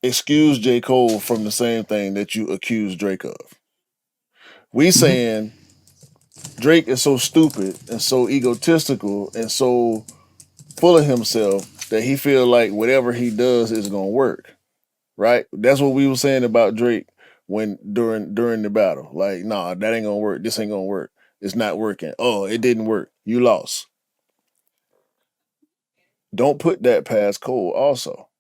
excuse J. Cole from the same thing that you accuse Drake of. We saying Drake is so stupid and so egotistical and so full of himself that he feel like whatever he does is gonna work. Right? That's what we were saying about Drake during the battle. Like, nah, that ain't gonna work. This ain't gonna work. It's not working. Oh, it didn't work. You lost. Don't put that past Cole also.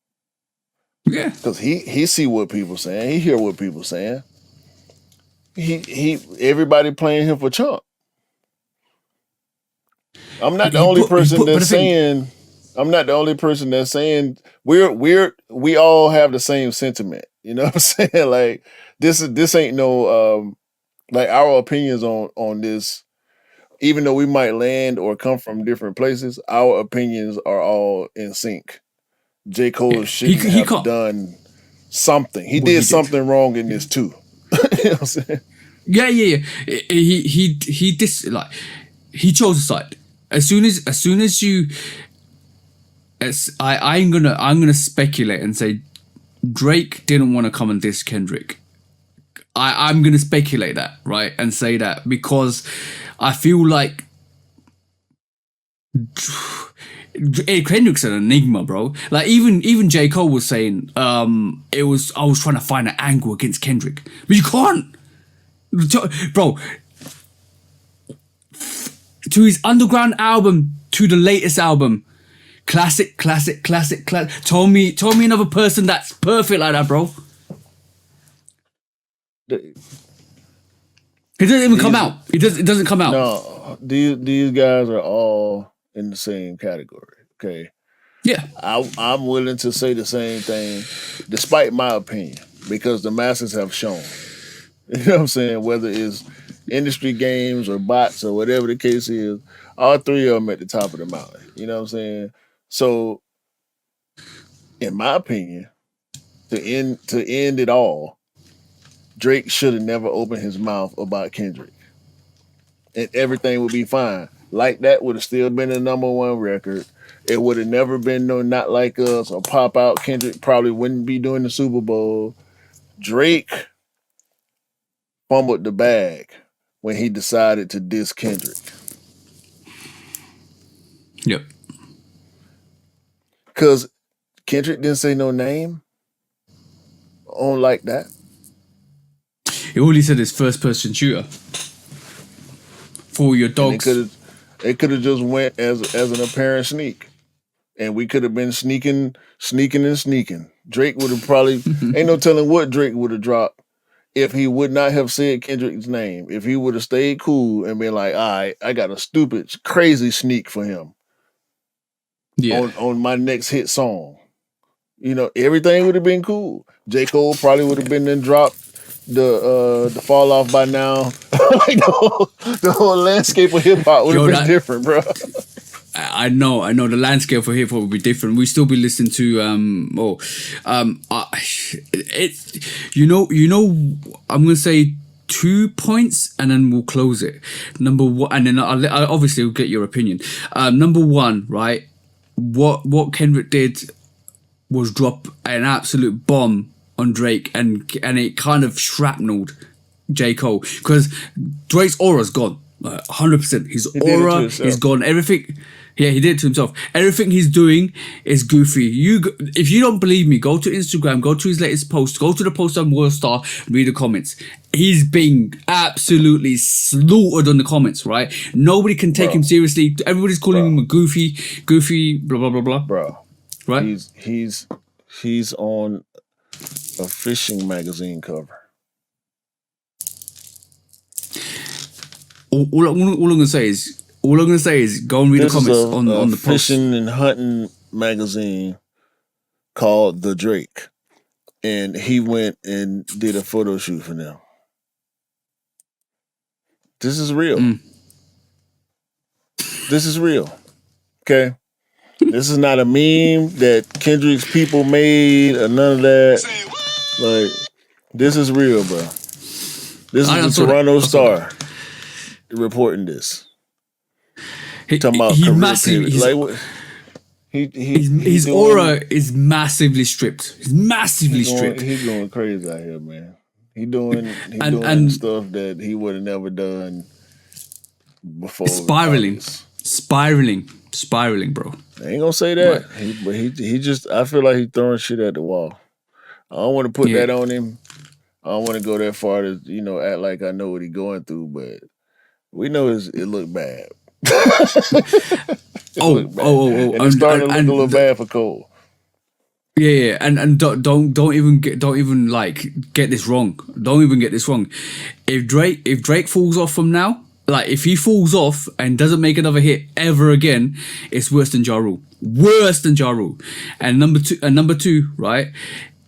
Yeah. Because he see what people saying. He hear what people saying. Everybody playing him for chump. I'm not the only person that's saying we all have the same sentiment. You know what I'm saying? Like this ain't no like our opinions on this, even though we might land or come from different places, our opinions are all in sync. J. Cole shouldn't have done something. He did something wrong in this too. You know what I'm saying? Yeah. He chose a side. As soon as you, I'm gonna speculate and say Drake didn't want to come and diss Kendrick. I'm gonna speculate that, right, and say that because I feel like Kendrick's an enigma, bro. Like even J. Cole was saying, I was trying to find an angle against Kendrick, but you can't, bro. To his underground album, to the latest album, classic. Tell me another person that's perfect like that, bro. It doesn't even come out. It doesn't come out. No, these guys are all in the same category. Okay. Yeah. I'm willing to say the same thing, despite my opinion, because the masses have shown. You know what I'm saying? Whether it's industry games or bots or whatever the case is, all three of them at the top of the mountain. You know what I'm saying? So in my opinion, to end it all, Drake should have never opened his mouth about Kendrick, and everything would be fine. Like that would have still been the #1 record. It would have never been no Not Like Us or Pop Out. Kendrick probably wouldn't be doing the Super Bowl. Drake fumbled the bag when he decided to diss Kendrick. Yep. Because Kendrick didn't say no name on Like That. All he said is first person shooter. For your dogs. It could have just went as an apparent sneak. And we could have been sneaking. Drake would have probably, ain't no telling what Drake would have dropped if he would not have said Kendrick's name. If he would have stayed cool and been like, all right, I got a stupid, crazy sneak for him. Yeah. On my next hit song. You know, everything would have been cool. J. Cole probably would have been then dropped the Fall Off by now. Like the whole landscape of hip hop would have been different, bro. I know. The landscape for hip hop would be different. We still be listening to I'm gonna say 2 points and then we'll close it. Number one, and then I obviously will get your opinion. Number one, right? What Kendrick did was drop an absolute bomb on Drake, and it kind of shrapneled J. Cole, because Drake's aura's gone. 100%. His aura is gone. Everything. Yeah, he did it to himself. Everything he's doing is goofy. If you don't believe me, go to Instagram, go to his latest post, go to the post on Worldstar, read the comments. He's being absolutely slaughtered on the comments, right? Nobody can take him seriously. Everybody's calling him a goofy, blah, blah, blah, blah. Bro. Right? He's on a fishing magazine cover. All I'm gonna say is go and read the comments on the post. Fishing and hunting magazine called The Drake, and he went and did a photo shoot for them. This is real. This is real. Okay, this is not a meme that Kendrick's people made or none of that. Like, this is real, bro. This is the Toronto Star reporting this. Talking about he's career massive. His aura is massively stripped. He's massively stripped. He's going crazy out here, man. He doing stuff that he would have never done before. Spiraling, bro. I ain't gonna say that. Right. He just, I feel like he's throwing shit at the wall. I don't want to put that on him. I don't want to go that far to, act like I know what he's going through, but we know it looked bad. And it's starting to look a little bad for Cole. Yeah, and don't even get this wrong. Don't even get this wrong. If Drake falls off from now, like if he falls off and doesn't make another hit ever again, it's worse than Ja Rule. Worse than Ja Rule. And number two, right,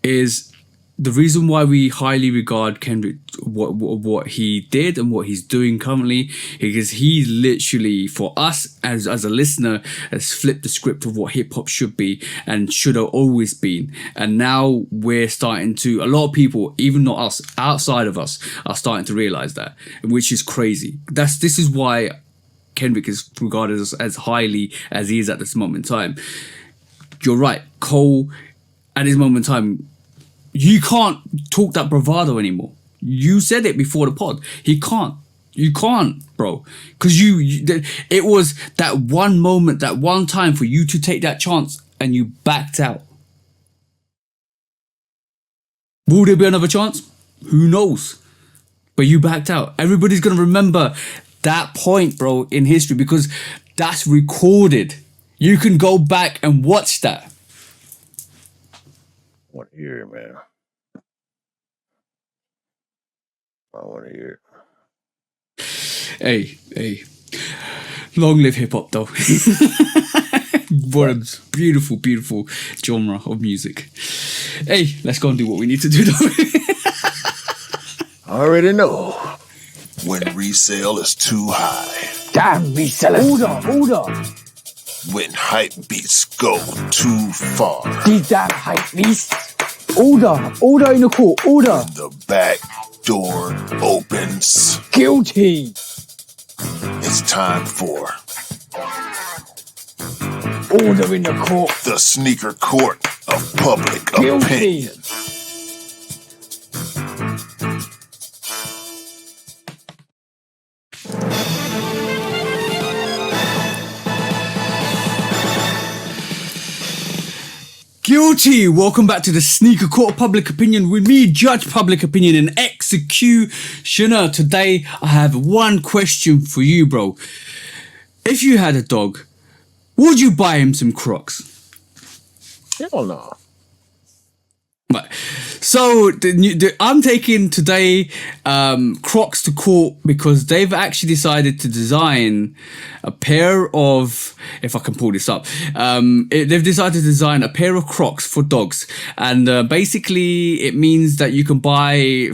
is the reason why we highly regard Kendrick, what he did and what he's doing currently, because he literally, for us as a listener, has flipped the script of what hip hop should be and should have always been. And now we're starting to, a lot of people, even not us, outside of us, are starting to realize that, which is crazy. This is why Kendrick is regarded as highly as he is at this moment in time. You're right, Cole, at this moment in time, you can't talk that bravado anymore. You said it before the pod. He can't. You can't, bro. Because it was that one moment, that one time for you to take that chance and you backed out. Will there be another chance? Who knows? But you backed out. Everybody's going to remember that point, bro, in history, because that's recorded. You can go back and watch that. I want to hear it, man. I want to hear it. Hey. Long live hip hop, though. What a beautiful, beautiful genre of music. Hey, let's go and do what we need to do, though. I already know when resale is too high. Damn resellers. Hold on. when hype beats go too far. These damn hype beasts. Order in the court, order. When the back door opens. Guilty. It's time for Order in the court. the sneaker court of public Guilty. opinion. Guilty! Welcome back to the Sneaker Court of Public Opinion with me, Judge Public Opinion and Executioner. Today, I have one question for you, bro. If you had a dog, would you buy him some Crocs? Hell no. Right. So I'm taking today Crocs to court because they've actually decided to design a pair of, if I can pull this up, they've decided to design a pair of Crocs for dogs, and basically it means that you can buy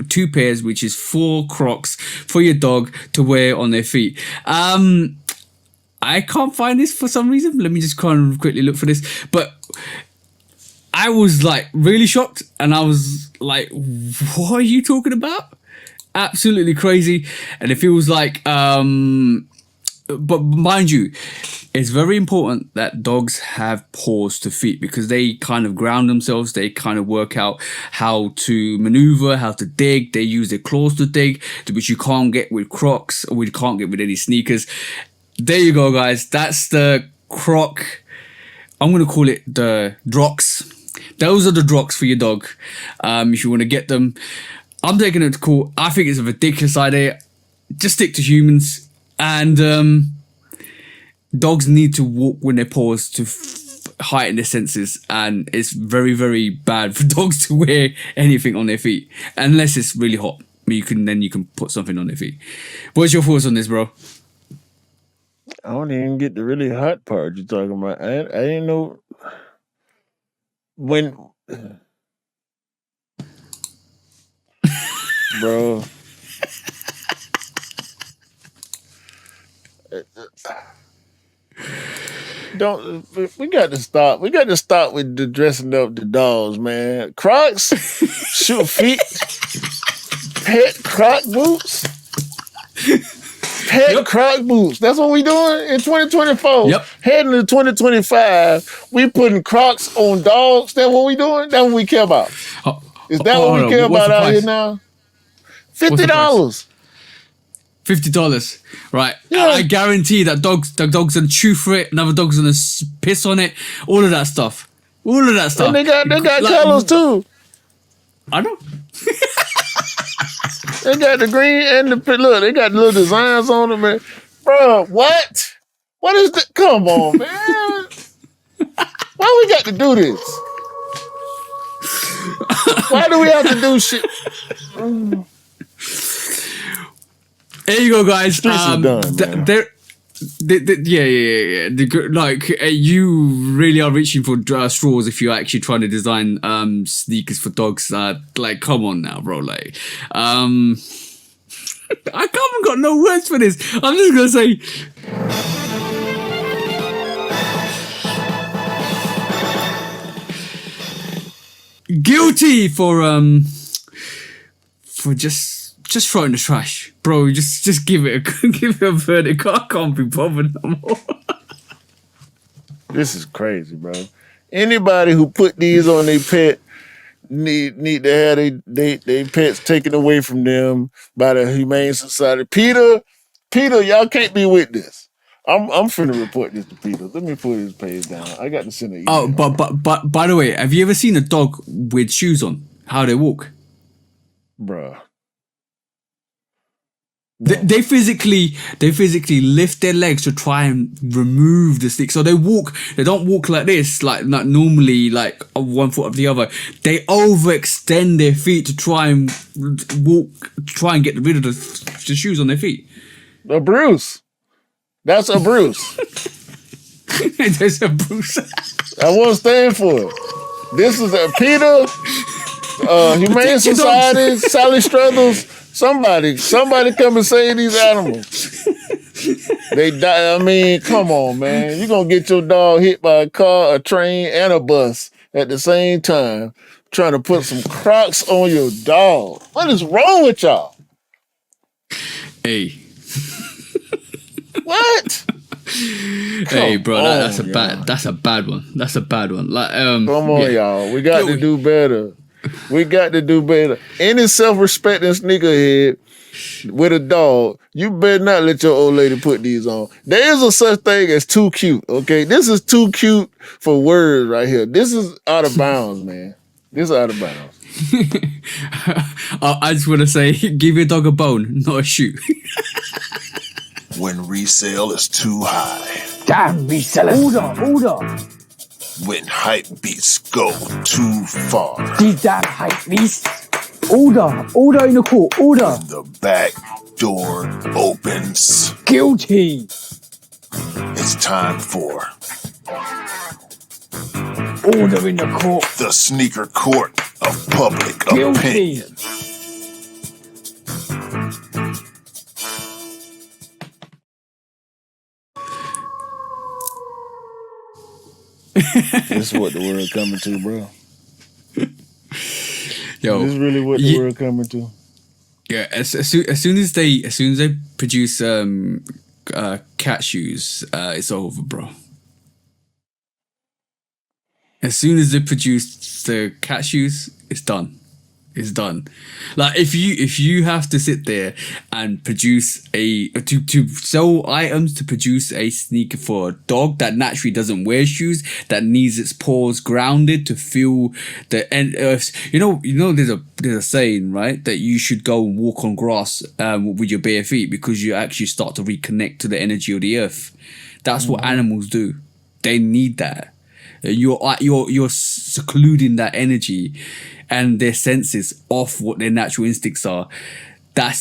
two pairs, which is 4 Crocs for your dog to wear on their feet. I can't find this for some reason. Let me just kind of quickly look for this, but I was like really shocked, and I was like, what are you talking about? Absolutely crazy. And it feels like, but mind you, it's very important that dogs have paws to feet because they kind of ground themselves. They kind of work out how to maneuver, how to dig. They use their claws to dig, which you can't get with Crocs, or you can't get with any sneakers. There you go, guys. That's the Croc. I'm going to call it the Drocs. Those are the Drocs for your dog. If you want to get them, I'm taking it to court. I think it's a ridiculous idea. Just stick to humans, and dogs need to walk with their paws to heighten their senses, and it's very, very bad for dogs to wear anything on their feet unless it's really hot. You can put something on their feet. What's your thoughts on this, bro? I don't even get the really hot part you're talking about. I didn't know when, bro. We got to stop. We got to stop with the dressing up the dogs, man. Crocs, shoot feet, pet Croc boots. Pet Croc boots. That's what we doing in 2024. Yep. Heading to 2025, we putting Crocs on dogs. That's what we doing? That's what we care about. Is that what we care about out here now? $50. $50, right? Yeah. I guarantee that dogs gonna chew for it. Another dog's gonna piss on it. All of that stuff. And they got colors too. I know. They got the green and the look. They got little designs on them, man. Bro, what? What is that? Come on, man. Why we got to do this? Why do we have to do shit? There you go, guys. Streets are done, man. You really are reaching for straws if you're actually trying to design sneakers for dogs. Like, come on now, bro. Like, I haven't got no words for this. I'm just gonna say, guilty for just throwing the trash, bro. Just give it a verdict. I can't be bothered no more. This is crazy, bro. Anybody who put these on their pet need to have they pets taken away from them by the Humane Society. Peter, y'all can't be with this. I'm finna report this to Peter. Let me put his page down. I got to send an email. Oh, but by the way, have you ever seen a dog with shoes on? How they walk? Bruh. No. They physically lift their legs to try and remove the stick. So they don't walk like this, like normally, like one foot of the other. They overextend their feet to try and get rid of the shoes on their feet. A Bruce. That's a Bruce. There's a Bruce. I won't stand for it. This is a Peter, Humane Society, Sally Struthers. Somebody come and save these animals. They die. I mean, come on, man. You're going to get your dog hit by a car, a train, and a bus at the same time trying to put some Crocs on your dog. What is wrong with y'all? Hey. What? Hey, bro, that's a bad one. That's a bad one. Like, come on, y'all. We got to do better. We got to do better. Any self-respecting sneakerhead with a dog, you better not let your old lady put these on. There is a such thing as too cute, okay? This is too cute for words right here. This is out of bounds, man. This is out of bounds. I just want to say, give your dog a bone, not a shoe. When resale is too high. Damn resellers. Order. When hype beats go too far. These damn hype beasts. Order in the court. Order. When the back door opens. Guilty. It's time for Order in the court. the sneaker court of public Guilty. opinion. This is what the world coming to, bro. Yo, This is really what the world coming to. Yeah, as soon as they produce cat shoes, it's over, bro. As soon as they produce the cat shoes, it's done. It's done. Like if you have to sit there and produce to sell items to produce a sneaker for a dog that naturally doesn't wear shoes, that needs its paws grounded to feel the end. You know there's a saying, right, that you should go and walk on grass with your bare feet because you actually start to reconnect to the energy of the earth. That's what animals do. They need that. You're secluding that energy and their senses off what their natural instincts are. That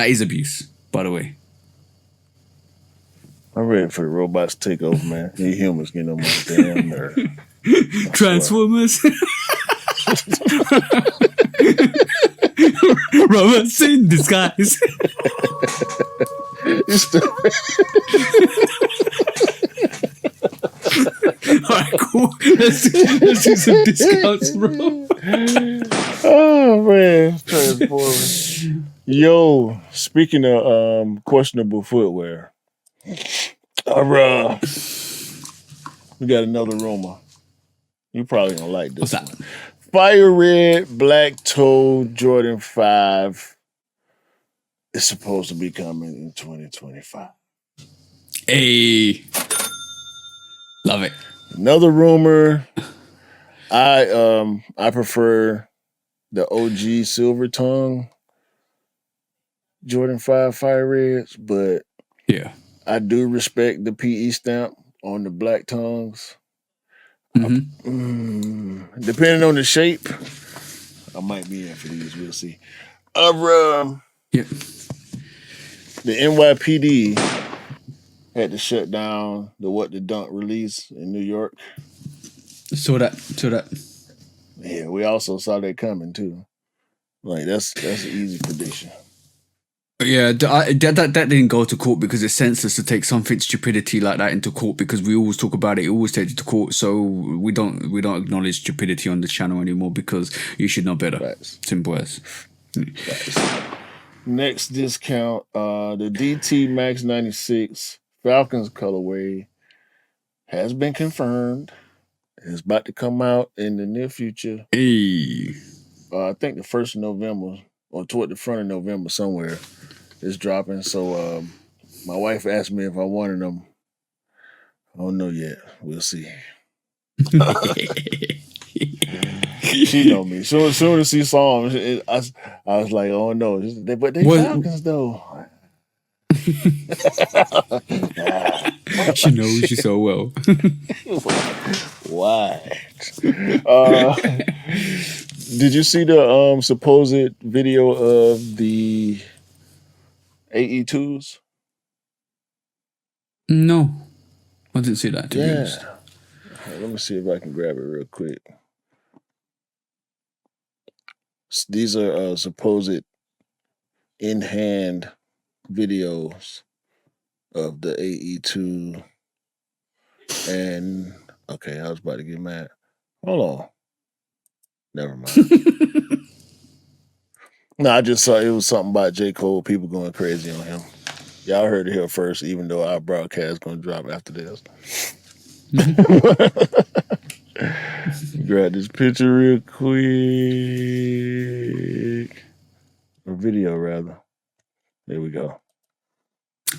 is abuse, by the way. I'm ready for the robots to take over, man. These humans getting on my damn nerve. Transformers. Robots in disguise. Alright, cool. Let's do some discounts, bro. Oh man, Transformers. Yo, speaking of questionable footwear, we got another rumor. You probably gonna like this. What's that? One. Fire red, black toe Jordan 5 is supposed to be coming in 2025. Hey, love it. Another rumor. I prefer the OG Silver Tongue Jordan 5 Fire Reds, but yeah, I do respect the PE stamp on the black tongues. Mm-hmm. Depending on the shape, I might be in for these. We'll see. Yeah. The NYPD had to shut down the What the Dunk release in New York. Saw that. Yeah, we also saw that coming too. Like that's an easy prediction. Yeah, that didn't go to court because it's senseless to take something stupidity like that into court because we always talk about it. It always takes it to court, so we don't acknowledge stupidity on the channel anymore because you should know better. Right. Simple as. Right. Next discount, the DT Max 96 Falcons colorway has been confirmed. It's about to come out in the near future. Hey. I think the 1st of November or toward the front of November somewhere is dropping. So my wife asked me if I wanted them. I don't know yet. We'll see. She know me. So as soon as she saw them, I was like, oh no. But they Falcons though. She knows you so well. Why? Did you see the supposed video of the AE2s? No, I didn't see that. To be honest. Right, let me see if I can grab it real quick. These are supposed in-hand videos of the AE2 and okay, I was about to get mad. Hold on. Never mind. No, I just saw it was something about J. Cole, people going crazy on him. Y'all heard it here first, even though our broadcast gonna drop after this. Grab this picture real quick. Or video rather. There we go.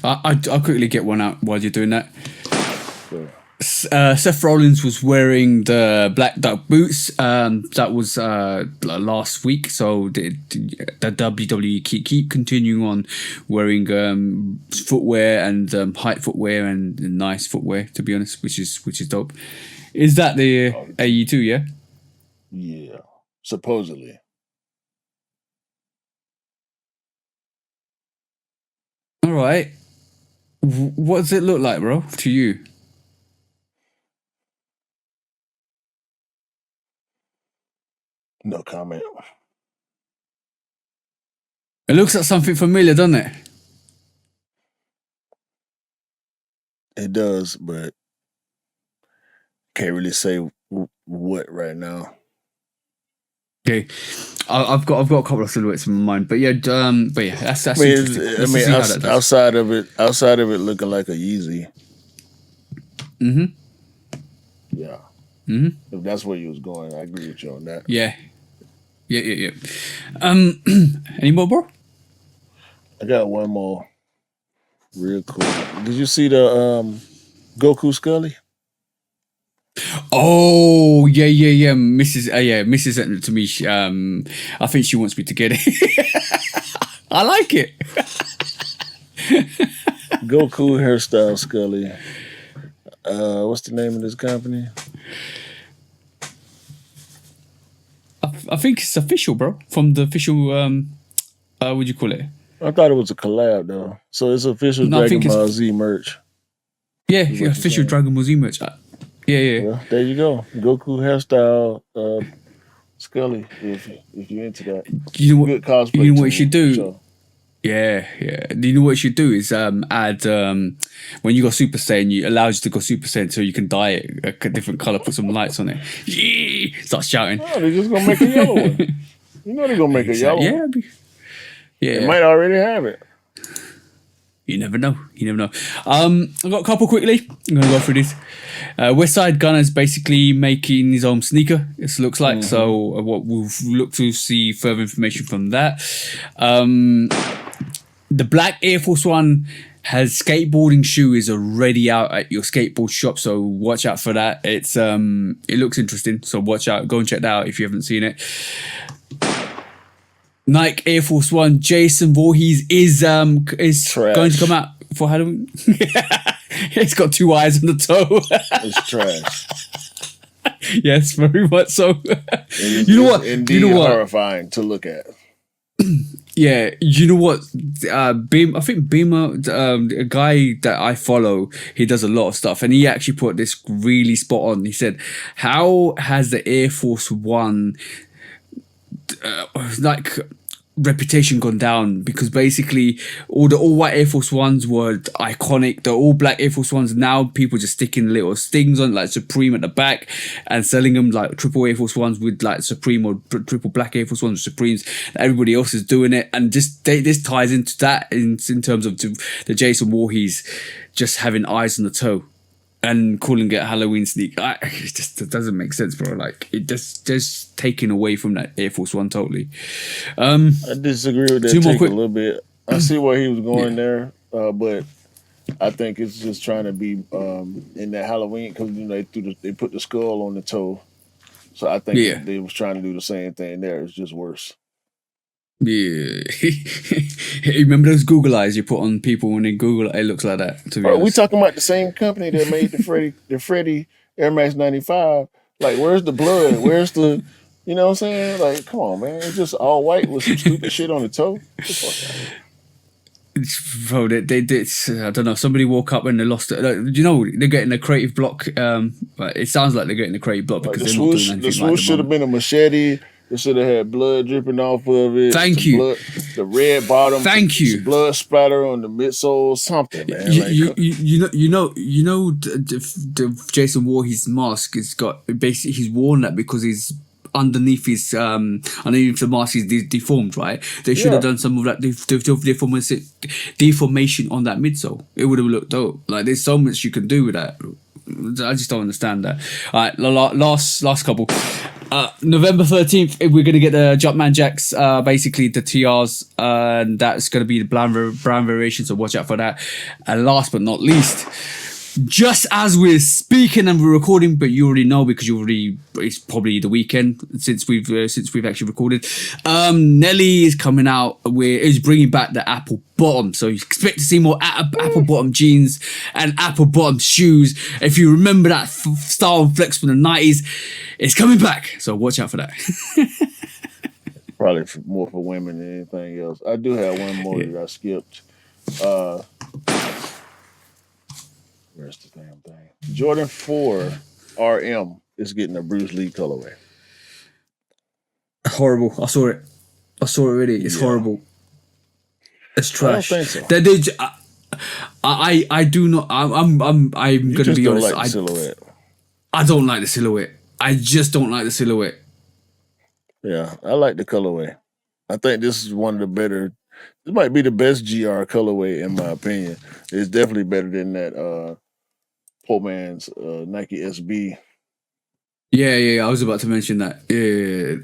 I'll quickly get one out while you're doing that. Sure. Seth Rollins was wearing the Black Duck boots. That was last week. So the WWE keep continuing on wearing footwear and height footwear and nice footwear. To be honest, which is dope. Is that the AE2? Yeah. Yeah, supposedly. All right. What does it look like, bro, to you? No comment. It looks like something familiar, doesn't it? It does, but can't really say what right now. Okay, I've got a couple of silhouettes in my mind, but yeah, that's interesting. Outside of it looking like a Yeezy. Mm-hmm. Yeah. Mm-hmm. If that's where you was going, I agree with you on that. Yeah. Any more, bro? I got one more. Real cool. Did you see the Goku Scully? Oh yeah. Mrs. sent it to me. I think she wants me to get it. I like it. Goku hairstyle Scully. What's the name of this company? I think it's official, bro. From the official. What do you call it? I thought it was a collab though. So it's official Dragon Ball Z merch. Yeah, official Dragon Ball Z merch. Yeah. Well, there you go. Goku hairstyle Scully. If you're into that, you know what? Good cosplay. You know what you should do? Sure. Yeah. You know what you should do is add when you go Super Saiyan, it allows you to go Super Saiyan so you can dye it a different color, put some lights on it. Yeah, start shouting. Oh, they're just gonna make a yellow one. You know they're gonna make a yellow one. Yeah. They might already have it. You never know. I've got a couple quickly. I'm going to go through this. Westside Gunner's basically making his own sneaker, it looks like. Mm-hmm. So what we'll look to see further information from that. The black Air Force One has skateboarding shoe is already out at your skateboard shop. So watch out for that. It looks interesting. So watch out. Go and check that out if you haven't seen it. Nike Air Force One Jason Voorhees is going to come out for Halloween. It's got two eyes on the toe. It's trash. Yes, very much so. You know what? Indeed, horrifying to look at. Yeah, you know what? I think Beamer, a guy that I follow, he does a lot of stuff, and he actually put this really spot on. He said, "How has the Air Force One reputation gone down?" Because basically all the all-white Air Force Ones were iconic. The all-black Air Force Ones, now people just sticking little stings on like Supreme at the back and selling them like triple Air Force Ones with like Supreme or triple black Air Force Ones with Supremes. Everybody else is doing it, and just this ties into that in terms of the Jason Voorhees just having eyes on the toe and calling it Halloween sneak. It doesn't make sense, bro. Like, it just taking away from that Air Force One totally. I disagree with that take a little bit. I see where he was going there, but I think it's just trying to be in that Halloween, because they put the skull on the toe. So I think they was trying to do the same thing there. It's just worse. Yeah. Remember those Google eyes you put on people when they Google? It looks like that. We talking about the same company that made the Freddie Air Max 95. Like, where's the blood? Where's the, you know what I'm saying? Like, come on, man. It's just all white with some stupid shit on the toe. Bro, they did. I don't know. Somebody woke up and they lost it. You know, they're getting a creative block. It sounds like they're getting a creative block because the they're not doing anything. The swoosh should have been a machete. It should have had blood dripping off of it. Thank you. Blood, the red bottom. Thank you. Blood splatter on the midsole. Something, man. You know, Jason wore his mask. It's got basically he's worn that because he's underneath the mask is deformed, right? They should have done some of that deformation on that midsole. It would have looked dope. Like there's so much you can do with that. I just don't understand that. All right, last couple. November 13th, we're going to get the Jumpman Jacks, basically the TRs, and that's going to be the brown variation, so watch out for that. And last but not least, just as we're speaking and we're recording, but you already know because it's probably the weekend since we've actually recorded. Nelly is coming out. Is bringing back the apple bottom, so you expect to see more apple bottom jeans and apple bottom shoes. If you remember that style and flex from the 90s, it's coming back. So watch out for that. Probably more for women than anything else. I do have one more that I skipped. Where's the damn thing? Jordan 4 RM is getting a Bruce Lee colorway. Horrible. I saw it already. It's horrible. It's trash. I don't think so. I do not. I'm gonna be honest. Like the silhouette. I don't like the silhouette. I just don't like the silhouette. Yeah, I like the colorway. I think this is one of the better. This might be the best GR colorway in my opinion. It's definitely better than that poor man's Nike SB. Yeah. I was about to mention that. Yeah.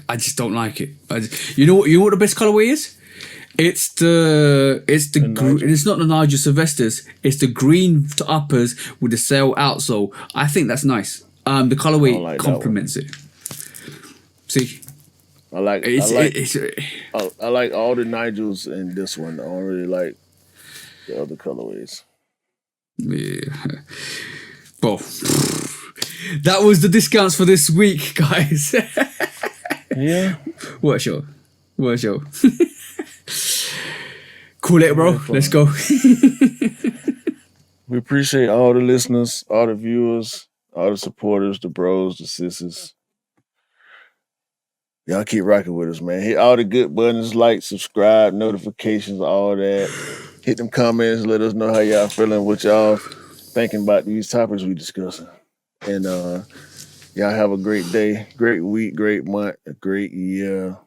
I just don't like it. You know what the best colorway is? It's not the Nigel Sylvesters. It's the green uppers with the sail outsole. I think that's nice. The colorway like complements it. See, I like all the Nigels in this one. I don't really like the other colorways. Yeah. Well, that was the discounts for this week, guys. Yeah. What a show. Cool it, bro. Let's go. We appreciate all the listeners, all the viewers, all the supporters, the bros, the sisters. Y'all keep rocking with us, man. Hit all the good buttons, like, subscribe, notifications, all that. Hit them comments, let us know how y'all feeling, what y'all thinking about these topics we discussing. And y'all have a great day, great week, great month, a great year.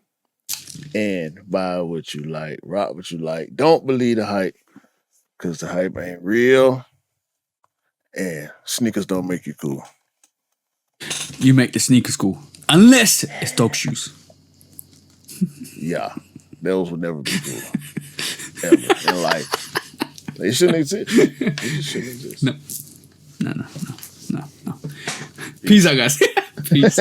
And buy what you like, rock what you like. Don't believe the hype, because the hype ain't real. And sneakers don't make you cool. You make the sneakers cool. Unless it's dog shoes. Yeah, those would never be cool. Ever in life. They shouldn't exist. They just shouldn't exist. No. Peace out, guys. Peace.